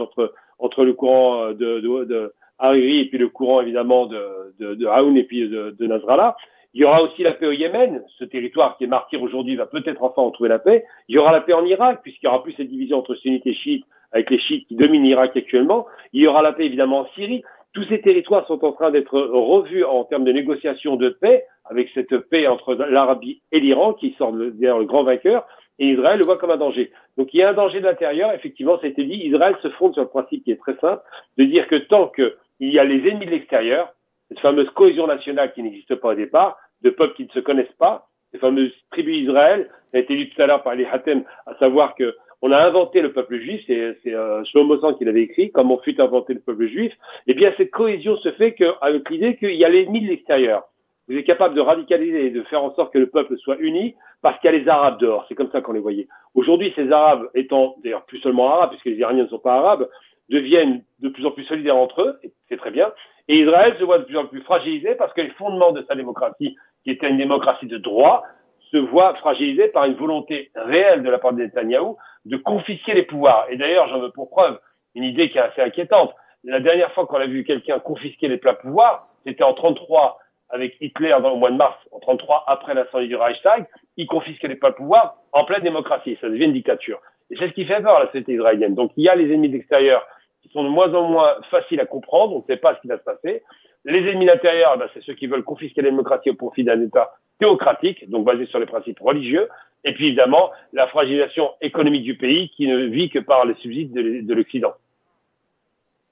entre le courant de Hariri et puis le courant évidemment de Aoun et puis de Nasrallah. Il y aura aussi la paix au Yémen, ce territoire qui est martyr aujourd'hui va peut-être enfin en trouver la paix. Il y aura la paix en Irak, puisqu'il n'y aura plus cette division entre sunnites et chiites, avec les chiites qui dominent l'Irak actuellement. Il y aura la paix évidemment en Syrie. Tous ces territoires sont en train d'être revus en termes de négociations de paix, avec cette paix entre l'Arabie et l'Iran, qui sort d'ailleurs le grand vainqueur, et Israël le voit comme un danger. Donc il y a un danger de l'intérieur, effectivement, ça a été dit. Israël se fonde sur le principe qui est très simple, de dire que tant qu'il y a les ennemis de l'extérieur, cette fameuse cohésion nationale qui n'existe pas au départ, de peuples qui ne se connaissent pas, ces fameuses tribus d'Israël, ça a été dit tout à l'heure par les Hatem, à savoir que on a inventé le peuple juif, c'est Shlomo Zahn qui l'avait écrit, comme on fut inventé le peuple juif, eh bien cette cohésion se fait avec l'idée qu'il y a l'ennemi de l'extérieur. Vous êtes capable de radicaliser et de faire en sorte que le peuple soit uni parce qu'il y a les Arabes dehors. C'est comme ça qu'on les voyait. Aujourd'hui, ces Arabes étant, d'ailleurs plus seulement Arabes, puisque les Iraniens ne sont pas Arabes, deviennent de plus en plus solidaires entre eux, et c'est très bien. Et Israël se voit de plus en plus fragilisé parce que les fondements de sa démocratie, qui était une démocratie de droit, se voient fragilisés par une volonté réelle de la part de Netanyahou de confisquer les pouvoirs. Et d'ailleurs, j'en veux pour preuve une idée qui est assez inquiétante. La dernière fois qu'on a vu quelqu'un confisquer les pleins pouvoirs, c'était en 1933 avec Hitler au mois de mars, en 1933 après l'incendie du Reichstag. Il confisquait les pleins pouvoirs en pleine démocratie. Ça devient une dictature. Et c'est ce qui fait peur à la société israélienne. Donc il y a les ennemis de l'extérieur qui sont de moins en moins faciles à comprendre. On ne sait pas ce qui va se passer. Les ennemis intérieurs, c'est ceux qui veulent confisquer la démocratie au profit d'un État théocratique, donc basé sur les principes religieux. Et puis évidemment, la fragilisation économique du pays qui ne vit que par les subsides de l'Occident.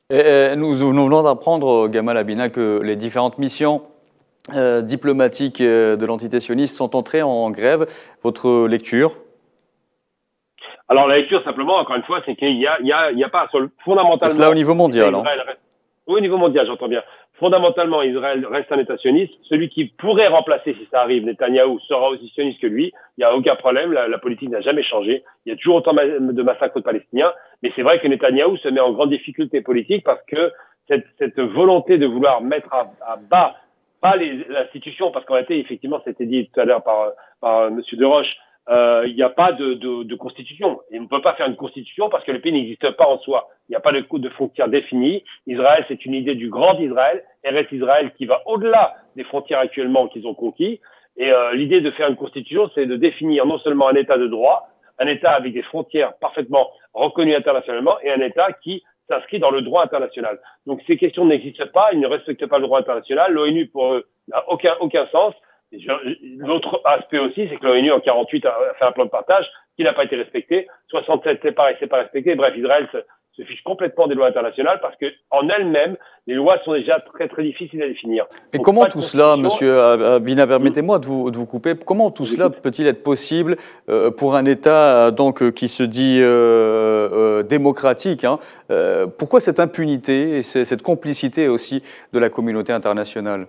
Nous venons d'apprendre, Gamal Abina, que les différentes missions diplomatiques de l'entité sioniste sont entrées en grève. Votre lecture? Alors la lecture, simplement, encore une fois, c'est qu'il n'y a pas fondamentalement... C'est là au niveau mondial. Oui, au niveau mondial, j'entends bien. Fondamentalement, Israël reste un État sioniste. Celui qui pourrait remplacer, si ça arrive, Netanyahou, sera aussi sioniste que lui. Il n'y a aucun problème. La politique n'a jamais changé. Il y a toujours autant de massacres de Palestiniens. Mais c'est vrai que Netanyahou se met en grande difficulté politique parce que cette volonté de vouloir mettre à bas, pas l'institution, parce qu'en réalité, effectivement, c'était dit tout à l'heure par M. Deroche, il n'y a pas de constitution. Et on ne peut pas faire une constitution parce que le pays n'existe pas en soi. Il n'y a pas de frontières définies. Israël, c'est une idée du grand Israël, Eretz Israël, qui va au-delà des frontières actuellement qu'ils ont conquis. Et l'idée de faire une constitution, c'est de définir non seulement un État de droit, un État avec des frontières parfaitement reconnues internationalement, et un État qui s'inscrit dans le droit international. Donc ces questions n'existent pas, ils ne respectent pas le droit international. L'ONU, pour eux, n'a aucun sens. L'autre aspect aussi, c'est que l'ONU en 48 a fait un plan de partage qui n'a pas été respecté. 67, c'est pareil, c'est pas respecté. Bref, Israël se fiche complètement des lois internationales parce que en elles-mêmes, les lois sont déjà très très difficiles à définir. Et donc, comment tout cela, Monsieur Abina, permettez-moi de vous couper, comment tout cela peut-il être possible pour un État donc qui se dit démocratique, hein, pourquoi cette impunité et cette complicité aussi de la communauté internationale?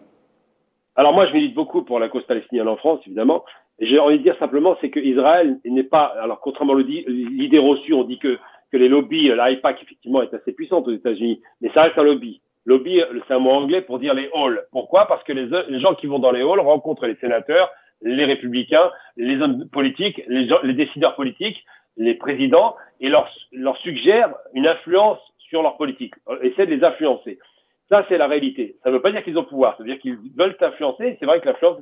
Alors moi, je milite beaucoup pour la cause palestinienne en France, évidemment. Et j'ai envie de dire simplement, c'est que Israël n'est pas... Alors, contrairement à l'idée reçue, on dit que les lobbies, l'AIPAC, effectivement, est assez puissante aux États-Unis, mais ça reste un lobby. Lobby, c'est un mot anglais pour dire les halls. Pourquoi? Parce que les gens qui vont dans les halls rencontrent les sénateurs, les républicains, les hommes politiques, les décideurs politiques, les présidents, et leur suggèrent une influence sur leur politique, essaient de les influencer. Ça, c'est la réalité. Ça ne veut pas dire qu'ils ont pouvoir, ça veut dire qu'ils veulent t'influencer. C'est vrai que l'influence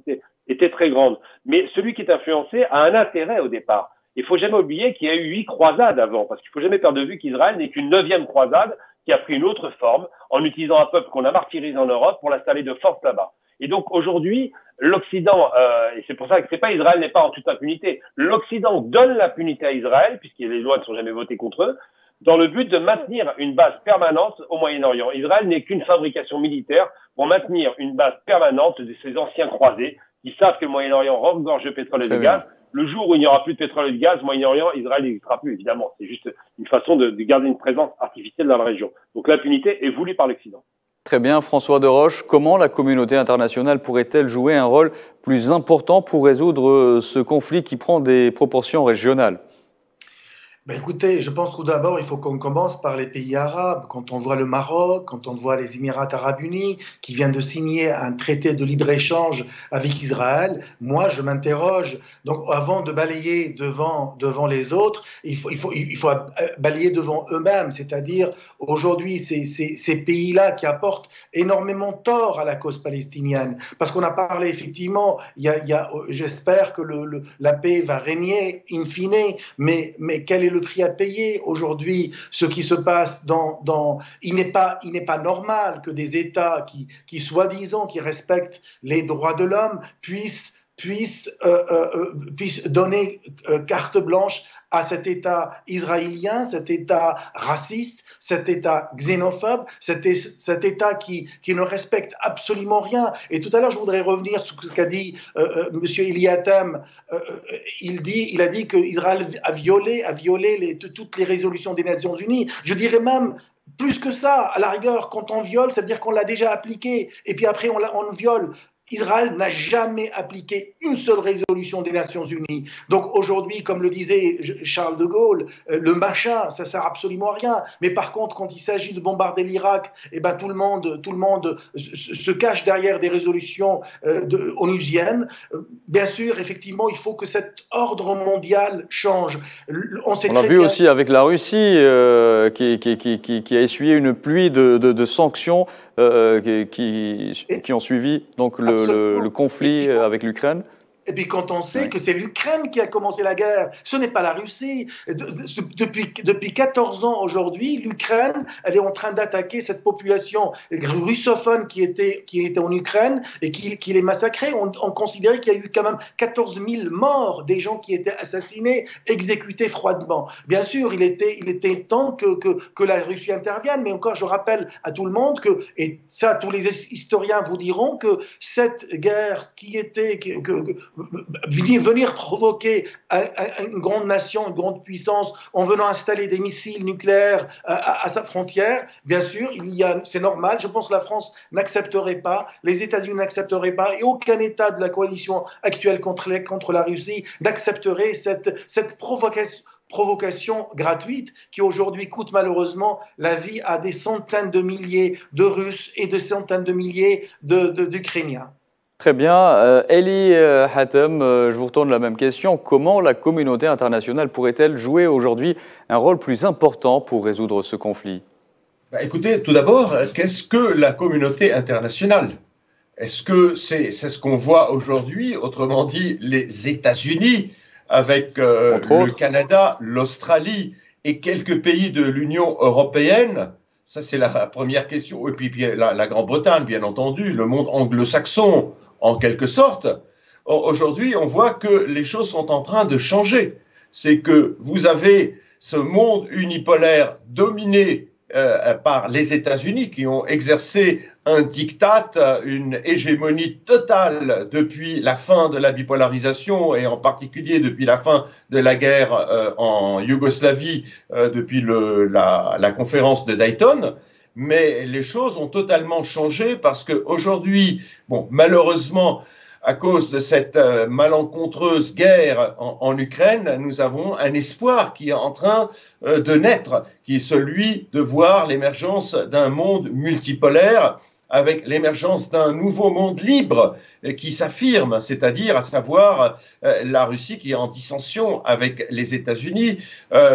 était très grande. Mais celui qui est influencé a un intérêt au départ. Il ne faut jamais oublier qu'il y a eu 8 croisades avant, parce qu'il ne faut jamais perdre de vue qu'Israël n'est qu'une 9e croisade qui a pris une autre forme en utilisant un peuple qu'on a martyrisé en Europe pour l'installer de force là-bas. Et donc aujourd'hui, l'Occident, et c'est pour ça que Israël n'est pas en toute impunité, l'Occident donne l'impunité à Israël, puisque les lois ne sont jamais votées contre eux, dans le but de maintenir une base permanente au Moyen-Orient. Israël n'est qu'une fabrication militaire pour maintenir une base permanente de ces anciens croisés qui savent que le Moyen-Orient regorge de pétrole et de gaz. Le jour où il n'y aura plus de pétrole et de gaz, Moyen-Orient, Israël n'existera plus, évidemment. C'est juste une façon de garder une présence artificielle dans la région. Donc l'impunité est voulue par l'Occident. Très bien, François Deroche, comment la communauté internationale pourrait-elle jouer un rôle plus important pour résoudre ce conflit qui prend des proportions régionales ? Ben écoutez, je pense tout d'abord, il faut qu'on commence par les pays arabes. Quand on voit le Maroc, quand on voit les Émirats arabes unis, qui viennent de signer un traité de libre-échange avec Israël, moi, je m'interroge. Donc, avant de balayer devant les autres, il faut balayer devant eux-mêmes. C'est-à-dire, aujourd'hui, ces pays-là qui apportent énormément de tort à la cause palestinienne. Parce qu'on a parlé, effectivement, j'espère que la paix va régner in fine, mais quel est le prix à payer aujourd'hui? Ce qui se passe il n'est pas normal que des États qui soi-disant qui respectent les droits de l'homme puissent donner carte blanche à cet État israélien, cet État raciste, cet État xénophobe, cet État qui ne respecte absolument rien. Et tout à l'heure, je voudrais revenir sur ce qu'a dit M. Eliatam. Il a dit qu'Israël a violé toutes les résolutions des Nations Unies. Je dirais même plus que ça. À la rigueur, quand on viole, ça veut dire qu'on l'a déjà appliqué. Et puis après, on viole. Israël n'a jamais appliqué une seule résolution des Nations Unies. Donc aujourd'hui, comme le disait Charles de Gaulle, le machin, ça sert absolument à rien. Mais par contre, quand il s'agit de bombarder l'Irak, eh ben tout le monde se cache derrière des résolutions onusiennes. Bien sûr, effectivement, il faut que cet ordre mondial change. On l'a vu aussi avec la Russie qui a essuyé une pluie de sanctions qui ont suivi donc le conflit avec l'Ukraine. Et puis quand on sait que c'est l'Ukraine qui a commencé la guerre, ce n'est pas la Russie. Depuis 14 ans aujourd'hui, l'Ukraine, elle est en train d'attaquer cette population russophone qui était en Ukraine et qui les massacrait. On considérait qu'il y a eu quand même 14 000 morts, des gens qui étaient assassinés, exécutés froidement. Bien sûr, il était temps que la Russie intervienne, mais encore je rappelle à tout le monde et ça tous les historiens vous diront que cette guerre qui était... venir provoquer une grande nation, une grande puissance en venant installer des missiles nucléaires à sa frontière, bien sûr, c'est normal. Je pense que la France n'accepterait pas, les États-Unis n'accepteraient pas, et aucun État de la coalition actuelle contre la Russie n'accepterait cette provocation gratuite qui aujourd'hui coûte malheureusement la vie à des centaines de milliers de Russes et de centaines de milliers d'Ukrainiens. Très bien. Eli Hatem, je vous retourne la même question. Comment la communauté internationale pourrait-elle jouer aujourd'hui un rôle plus important pour résoudre ce conflit? Écoutez, tout d'abord, qu'est-ce que la communauté internationale? Est-ce que c'est ce qu'on voit aujourd'hui, autrement dit les États-Unis, avec le Canada, l'Australie et quelques pays de l'Union européenne? Ça, c'est la première question. Et puis la Grande-Bretagne, bien entendu, le monde anglo-saxon, en quelque sorte. Aujourd'hui, on voit que les choses sont en train de changer. C'est que vous avez ce monde unipolaire dominé par les États-Unis qui ont exercé un diktat, une hégémonie totale depuis la fin de la bipolarisation et en particulier depuis la fin de la guerre en Yougoslavie, depuis la conférence de Dayton. Mais les choses ont totalement changé parce qu'aujourd'hui, bon, malheureusement, à cause de cette malencontreuse guerre en Ukraine, nous avons un espoir qui est en train de naître, qui est celui de voir l'émergence d'un monde multipolaire, avec l'émergence d'un nouveau monde libre qui s'affirme, c'est-à-dire à savoir la Russie qui est en dissension avec les États-Unis.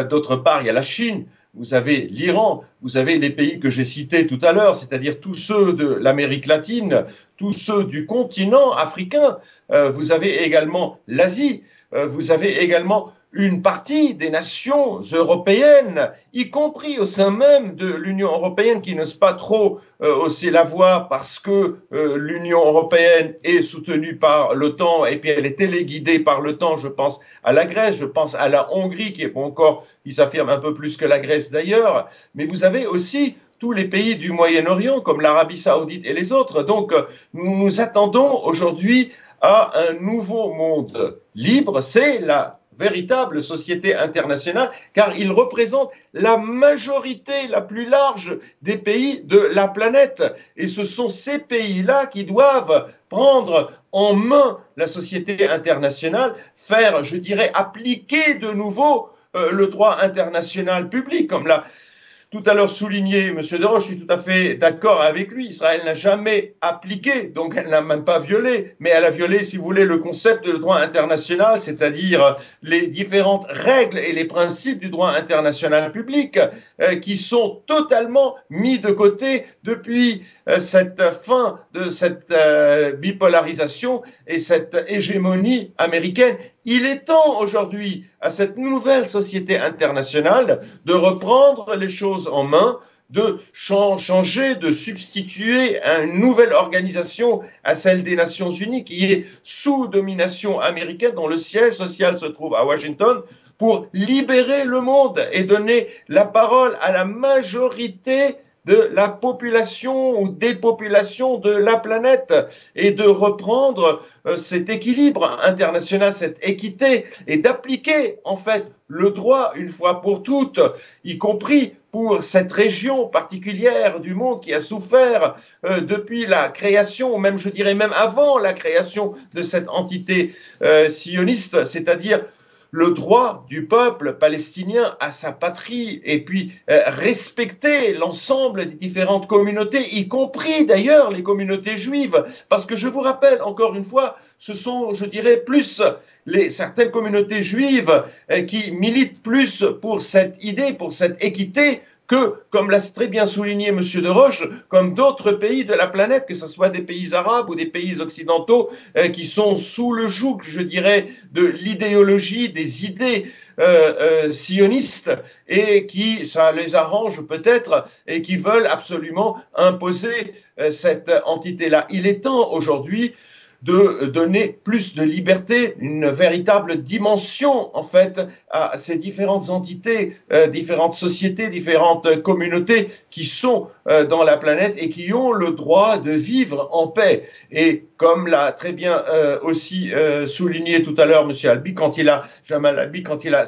D'autre part, il y a la Chine, vous avez l'Iran, vous avez les pays que j'ai cités tout à l'heure, c'est-à-dire tous ceux de l'Amérique latine, tous ceux du continent africain. Vous avez également l'Asie, vous avez également une partie des nations européennes, y compris au sein même de l'Union européenne, qui n'ose pas trop hausser la voix parce que l'Union européenne est soutenue par l'OTAN et puis elle est téléguidée par l'OTAN. Je pense à la Grèce, je pense à la Hongrie qui est encore, qui s'affirme un peu plus que la Grèce d'ailleurs, mais vous avez aussi tous les pays du Moyen-Orient comme l'Arabie saoudite et les autres. Donc nous nous attendons aujourd'hui à un nouveau monde libre, c'est la véritable société internationale, car il représente la majorité la plus large des pays de la planète. Et ce sont ces pays-là qui doivent prendre en main la société internationale, faire, je dirais, appliquer de nouveau le droit international public, comme l'a tout à l'heure souligné M. Desroches. Je suis tout à fait d'accord avec lui. Israël n'a jamais appliqué, donc elle n'a même pas violé, mais elle a violé, si vous voulez, le concept de droit international, c'est-à-dire les différentes règles et les principes du droit international public qui sont totalement mis de côté depuis cette fin de cette bipolarisation et cette hégémonie américaine. Il est temps aujourd'hui à cette nouvelle société internationale de reprendre les choses en main, de changer, de substituer une nouvelle organisation à celle des Nations Unies qui est sous domination américaine, dont le siège social se trouve à Washington, pour libérer le monde et donner la parole à la majorité de la population ou des populations de la planète et de reprendre cet équilibre international, cette équité et d'appliquer en fait le droit une fois pour toutes, y compris pour cette région particulière du monde qui a souffert depuis la création, même je dirais même avant la création de cette entité sioniste, c'est-à-dire le droit du peuple palestinien à sa patrie et puis respecter l'ensemble des différentes communautés, y compris d'ailleurs les communautés juives, parce que je vous rappelle encore une fois, ce sont, je dirais, plus certaines communautés juives qui militent plus pour cette idée, pour cette équité, que, comme l'a très bien souligné M. Desroches, comme d'autres pays de la planète, que ce soit des pays arabes ou des pays occidentaux, qui sont sous le joug, je dirais, de l'idéologie, des idées sionistes, et qui, ça les arrange peut-être, et qui veulent absolument imposer cette entité-là. Il est temps aujourd'hui de donner plus de liberté, une véritable dimension en fait à ces différentes entités, différentes sociétés, différentes communautés qui sont dans la planète et qui ont le droit de vivre en paix. Et comme l'a très bien aussi souligné tout à l'heure M. Albi, Jamal Albi, quand il a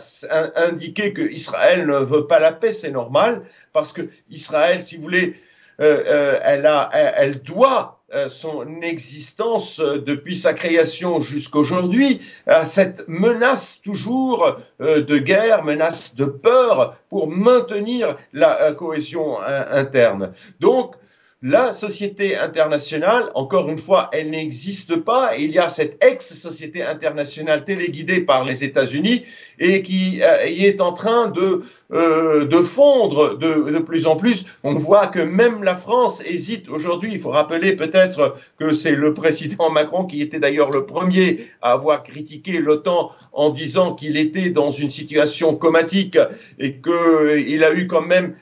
indiqué que Israël ne veut pas la paix, c'est normal, parce que Israël, si vous voulez, elle doit son existence depuis sa création jusqu'aujourd'hui à cette menace toujours de guerre, menace de peur pour maintenir la cohésion interne. Donc, la société internationale, encore une fois, elle n'existe pas. Il y a cette ex-société internationale téléguidée par les États-Unis et qui est en train de fondre de plus en plus. On voit que même la France hésite aujourd'hui. Il faut rappeler peut-être que c'est le président Macron qui était d'ailleurs le premier à avoir critiqué l'OTAN en disant qu'il était dans une situation comatique et qu'il a eu quand même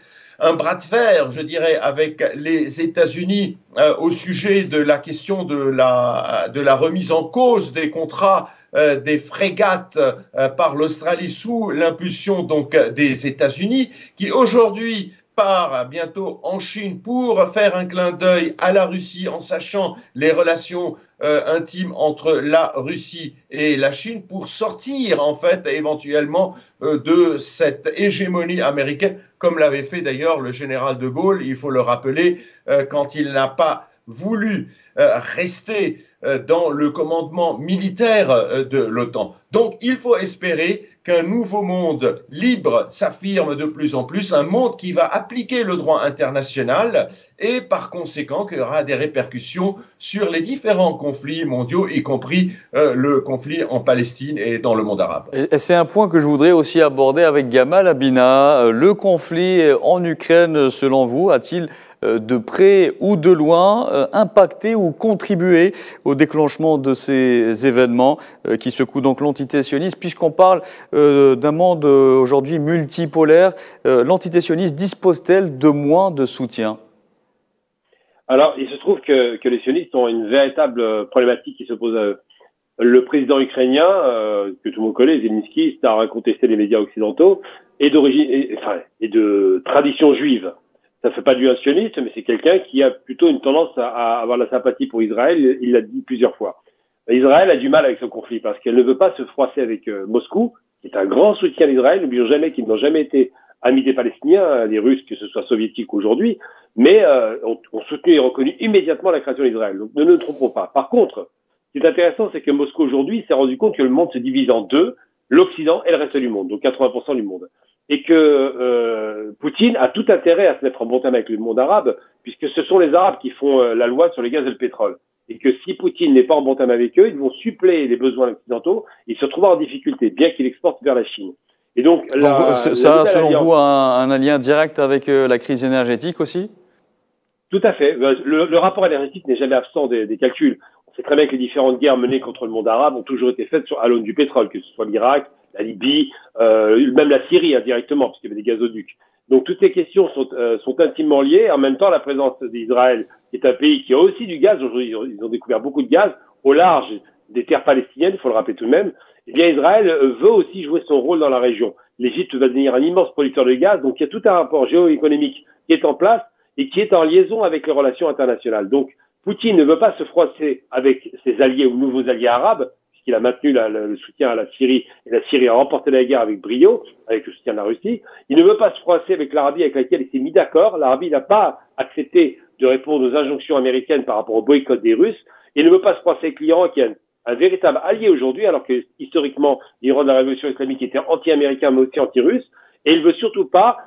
un bras de fer, je dirais, avec les États-Unis au sujet de la question de la remise en cause des contrats des frégates par l'Australie sous l'impulsion donc des États-Unis, qui aujourd'hui part bientôt en Chine pour faire un clin d'œil à la Russie en sachant les relations intimes entre la Russie et la Chine pour sortir en fait éventuellement de cette hégémonie américaine, comme l'avait fait d'ailleurs le général de Gaulle, il faut le rappeler, quand il n'a pas voulu rester dans le commandement militaire de l'OTAN. Donc il faut espérer qu'un nouveau monde libre s'affirme de plus en plus, un monde qui va appliquer le droit international et par conséquent qu'il y aura des répercussions sur les différents conflits mondiaux, y compris le conflit en Palestine et dans le monde arabe. Et c'est un point que je voudrais aussi aborder avec Gamal Abina. Le conflit en Ukraine, selon vous, a-t-il de près ou de loin impacté ou contribué au déclenchement de ces événements qui secouent donc l'entité sioniste? Puisqu'on parle d'un monde aujourd'hui multipolaire, l'entité sioniste dispose-t-elle de moins de soutien? Alors, il se trouve que les sionistes ont une véritable problématique qui se pose à eux. Le président ukrainien, que tout le monde connaît, Zelensky, a incontesté les médias occidentaux, est d'origine, et de tradition juive. Ça ne fait pas du un sioniste, mais c'est quelqu'un qui a plutôt une tendance à avoir la sympathie pour Israël. Il l'a dit plusieurs fois. Israël a du mal avec ce conflit parce qu'elle ne veut pas se froisser avec Moscou, qui est un grand soutien d'Israël. N'oublions jamais qu'ils n'ont jamais été amis des Palestiniens, des Russes, que ce soit soviétiques aujourd'hui, mais ont soutenu et reconnu immédiatement la création d'Israël. Donc ne nous trompons pas. Par contre, ce qui est intéressant, c'est que Moscou aujourd'hui s'est rendu compte que le monde se divise en deux, l'Occident et le reste du monde, donc 80% du monde. Et que Poutine a tout intérêt à se mettre en bon terme avec le monde arabe, puisque ce sont les Arabes qui font la loi sur les gaz et le pétrole. Et que si Poutine n'est pas en bon terme avec eux, ils vont suppléer les besoins occidentaux et se retrouver en difficulté, bien qu'il exporte vers la Chine. Et donc, ça, selon vous, un lien direct avec la crise énergétique aussi? Tout à fait. Le rapport énergétique n'est jamais absent des calculs. On sait très bien que les différentes guerres menées contre le monde arabe ont toujours été faites à l'aune du pétrole, que ce soit l'Irak, la Libye, même la Syrie indirectement, puisqu'il y avait des gazoducs. Donc toutes ces questions sont intimement liées. En même temps, la présence d'Israël, qui est un pays qui a aussi du gaz, aujourd'hui ils ont découvert beaucoup de gaz au large des terres palestiniennes, il faut le rappeler tout de même, eh bien Israël veut aussi jouer son rôle dans la région. L'Égypte va devenir un immense producteur de gaz, donc il y a tout un rapport géoéconomique qui est en place et qui est en liaison avec les relations internationales. Donc Poutine ne veut pas se froisser avec ses alliés ou nouveaux alliés arabes, puisqu'il a maintenu le soutien à la Syrie, et la Syrie a remporté la guerre avec brio, avec le soutien de la Russie. Il ne veut pas se froisser avec l'Arabie avec laquelle il s'est mis d'accord. L'Arabie n'a pas accepté de répondre aux injonctions américaines par rapport au boycott des Russes. Il ne veut pas se froisser avec l'Iran, qui est un véritable allié aujourd'hui, alors que historiquement, l'Iran de la révolution islamique était anti-américain, mais aussi anti-russe. Et il ne veut surtout pas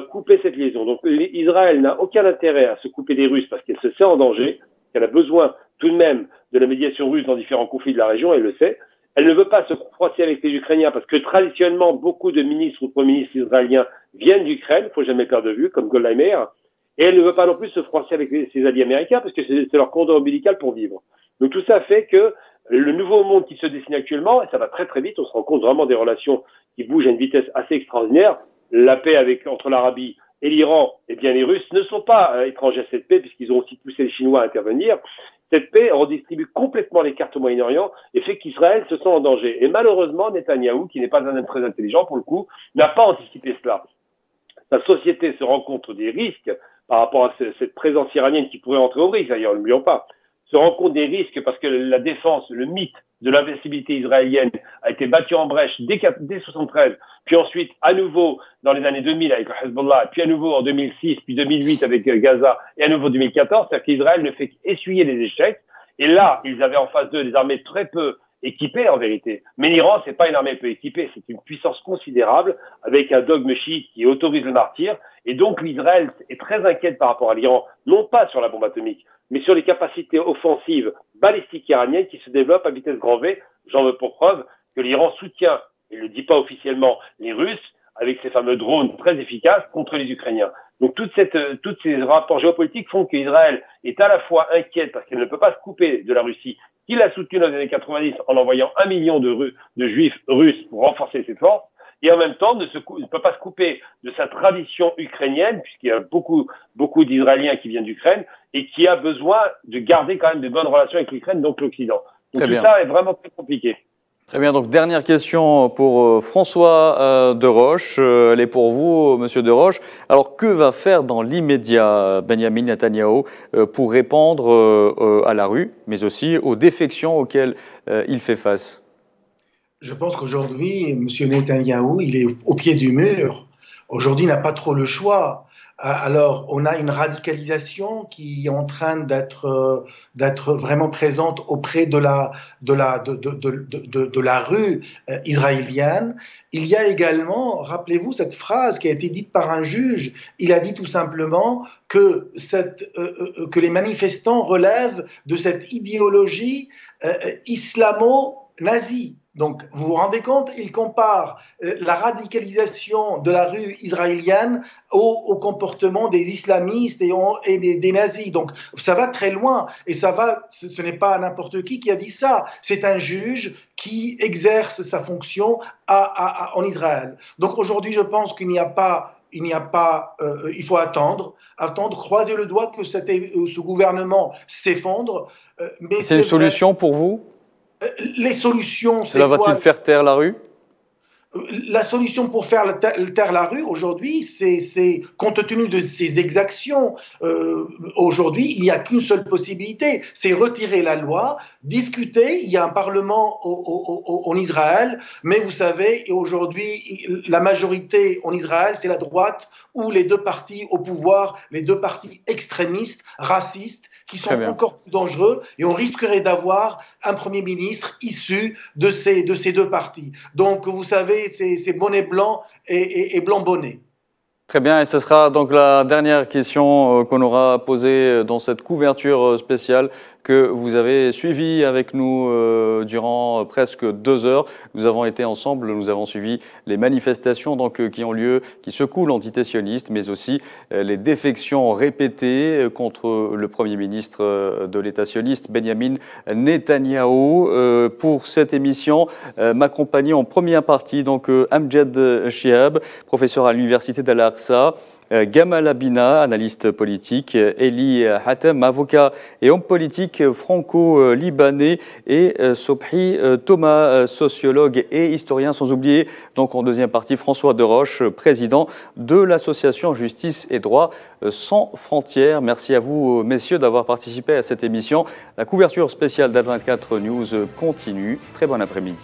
couper cette liaison. Donc Israël n'a aucun intérêt à se couper des Russes parce qu'elle se sait en danger, qu'elle a besoin tout de même de la médiation russe dans différents conflits de la région, elle le sait. Elle ne veut pas se froisser avec les Ukrainiens parce que traditionnellement, beaucoup de ministres ou premiers ministres israéliens viennent d'Ukraine, il ne faut jamais perdre de vue, comme Golda Meir. Et elle ne veut pas non plus se froisser avec ses alliés américains parce que c'est leur cordon ombilical pour vivre. Donc tout ça fait que le nouveau monde qui se dessine actuellement, et ça va très très vite, on se rend compte vraiment des relations qui bougent à une vitesse assez extraordinaire. La paix entre l'Arabie et l'Iran, eh bien les Russes ne sont pas étrangers à cette paix puisqu'ils ont aussi poussé les Chinois à intervenir. Cette paix redistribue complètement les cartes au Moyen-Orient et fait qu'Israël se sent en danger. Et malheureusement, Netanyahou, qui n'est pas un homme très intelligent pour le coup, n'a pas anticipé cela. Sa société se rend compte des risques par rapport à cette présence iranienne qui pourrait entrer au risque, d'ailleurs, n'oublions pas, se rend compte des risques parce que la défense, le mythe de l'invincibilité israélienne a été battu en brèche dès 1973, puis ensuite à nouveau dans les années 2000 avec le Hezbollah, puis à nouveau en 2006, puis 2008 avec Gaza, et à nouveau 2014, c'est-à-dire qu'Israël ne fait qu'essuyer les échecs. Et là, ils avaient en face d'eux des armées très peu équipées en vérité. Mais l'Iran, c'est pas une armée peu équipée, c'est une puissance considérable avec un dogme chiite qui autorise le martyr. Et donc l'Israël est très inquiète par rapport à l'Iran, non pas sur la bombe atomique, mais sur les capacités offensives balistiques iraniennes qui se développent à vitesse grand V. J'en veux pour preuve que l'Iran soutient, il ne le dit pas officiellement, les Russes avec ces fameux drones très efficaces contre les Ukrainiens. Donc tous ces rapports géopolitiques font qu'Israël est à la fois inquiète parce qu'elle ne peut pas se couper de la Russie, qui l'a soutenue dans les années 90 en envoyant 1 million de juifs russes pour renforcer ses forces, et en même temps ne peut pas se couper de sa tradition ukrainienne, puisqu'il y a beaucoup d'Israéliens qui viennent d'Ukraine, et qui a besoin de garder quand même de bonnes relations avec l'Ukraine, donc l'Occident. Donc tout ça est vraiment très compliqué. Très bien, donc dernière question pour François Deroche. Elle est pour vous, Monsieur Deroche. Alors que va faire dans l'immédiat Benyamin Netanyahou pour répondre à la rue, mais aussi aux défections auxquelles il fait face? Je pense qu'aujourd'hui, M. Netanyahou, il est au pied du mur. Aujourd'hui, il n'a pas trop le choix. Alors, on a une radicalisation qui est en train d'être vraiment présente auprès de la rue israélienne. Il y a également, rappelez-vous, cette phrase qui a été dite par un juge. Il a dit tout simplement que les manifestants relèvent de cette idéologie islamo-nazie. Donc, vous vous rendez compte, il compare la radicalisation de la rue israélienne au comportement des islamistes et des nazis. Donc, ça va très loin. Et ce n'est pas n'importe qui a dit ça. C'est un juge qui exerce sa fonction en Israël. Donc, aujourd'hui, je pense qu'il faut attendre, croiser le doigt que ce gouvernement s'effondre. C'est une solution pour vous ? Les solutions, cela va-t-il faire taire la rue? La solution pour faire taire la rue aujourd'hui, c'est compte tenu de ces exactions, aujourd'hui, il n'y a qu'une seule possibilité, c'est retirer la loi, discuter. Il y a un parlement en Israël, mais vous savez, aujourd'hui, la majorité en Israël, c'est la droite ou les deux partis au pouvoir, les deux partis extrémistes, racistes, qui sont encore plus dangereux, et on risquerait d'avoir un Premier ministre issu de ces deux partis. Donc, vous savez, c'est bonnet blanc et blanc bonnet. Très bien, et ce sera donc la dernière question qu'on aura posée dans cette couverture spéciale que vous avez suivie avec nous durant presque 2 heures. Nous avons été ensemble, nous avons suivi les manifestations donc, qui ont lieu, qui secouent l'entité sioniste, mais aussi les défections répétées contre le Premier ministre de l'État sioniste, Benjamin Netanyahou. Pour cette émission, m'accompagner en première partie donc Amjad Chihab, professeur à l'Université d'Al-Aqsa, Gamal Abina, analyste politique, Eli Hatem, avocat et homme politique franco-libanais, et Sobhi Thomas, sociologue et historien, sans oublier donc en deuxième partie François Deroche, président de l'association Justice et Droit sans frontières. Merci à vous, messieurs, d'avoir participé à cette émission. La couverture spéciale d'Al24 News continue. Très bon après-midi.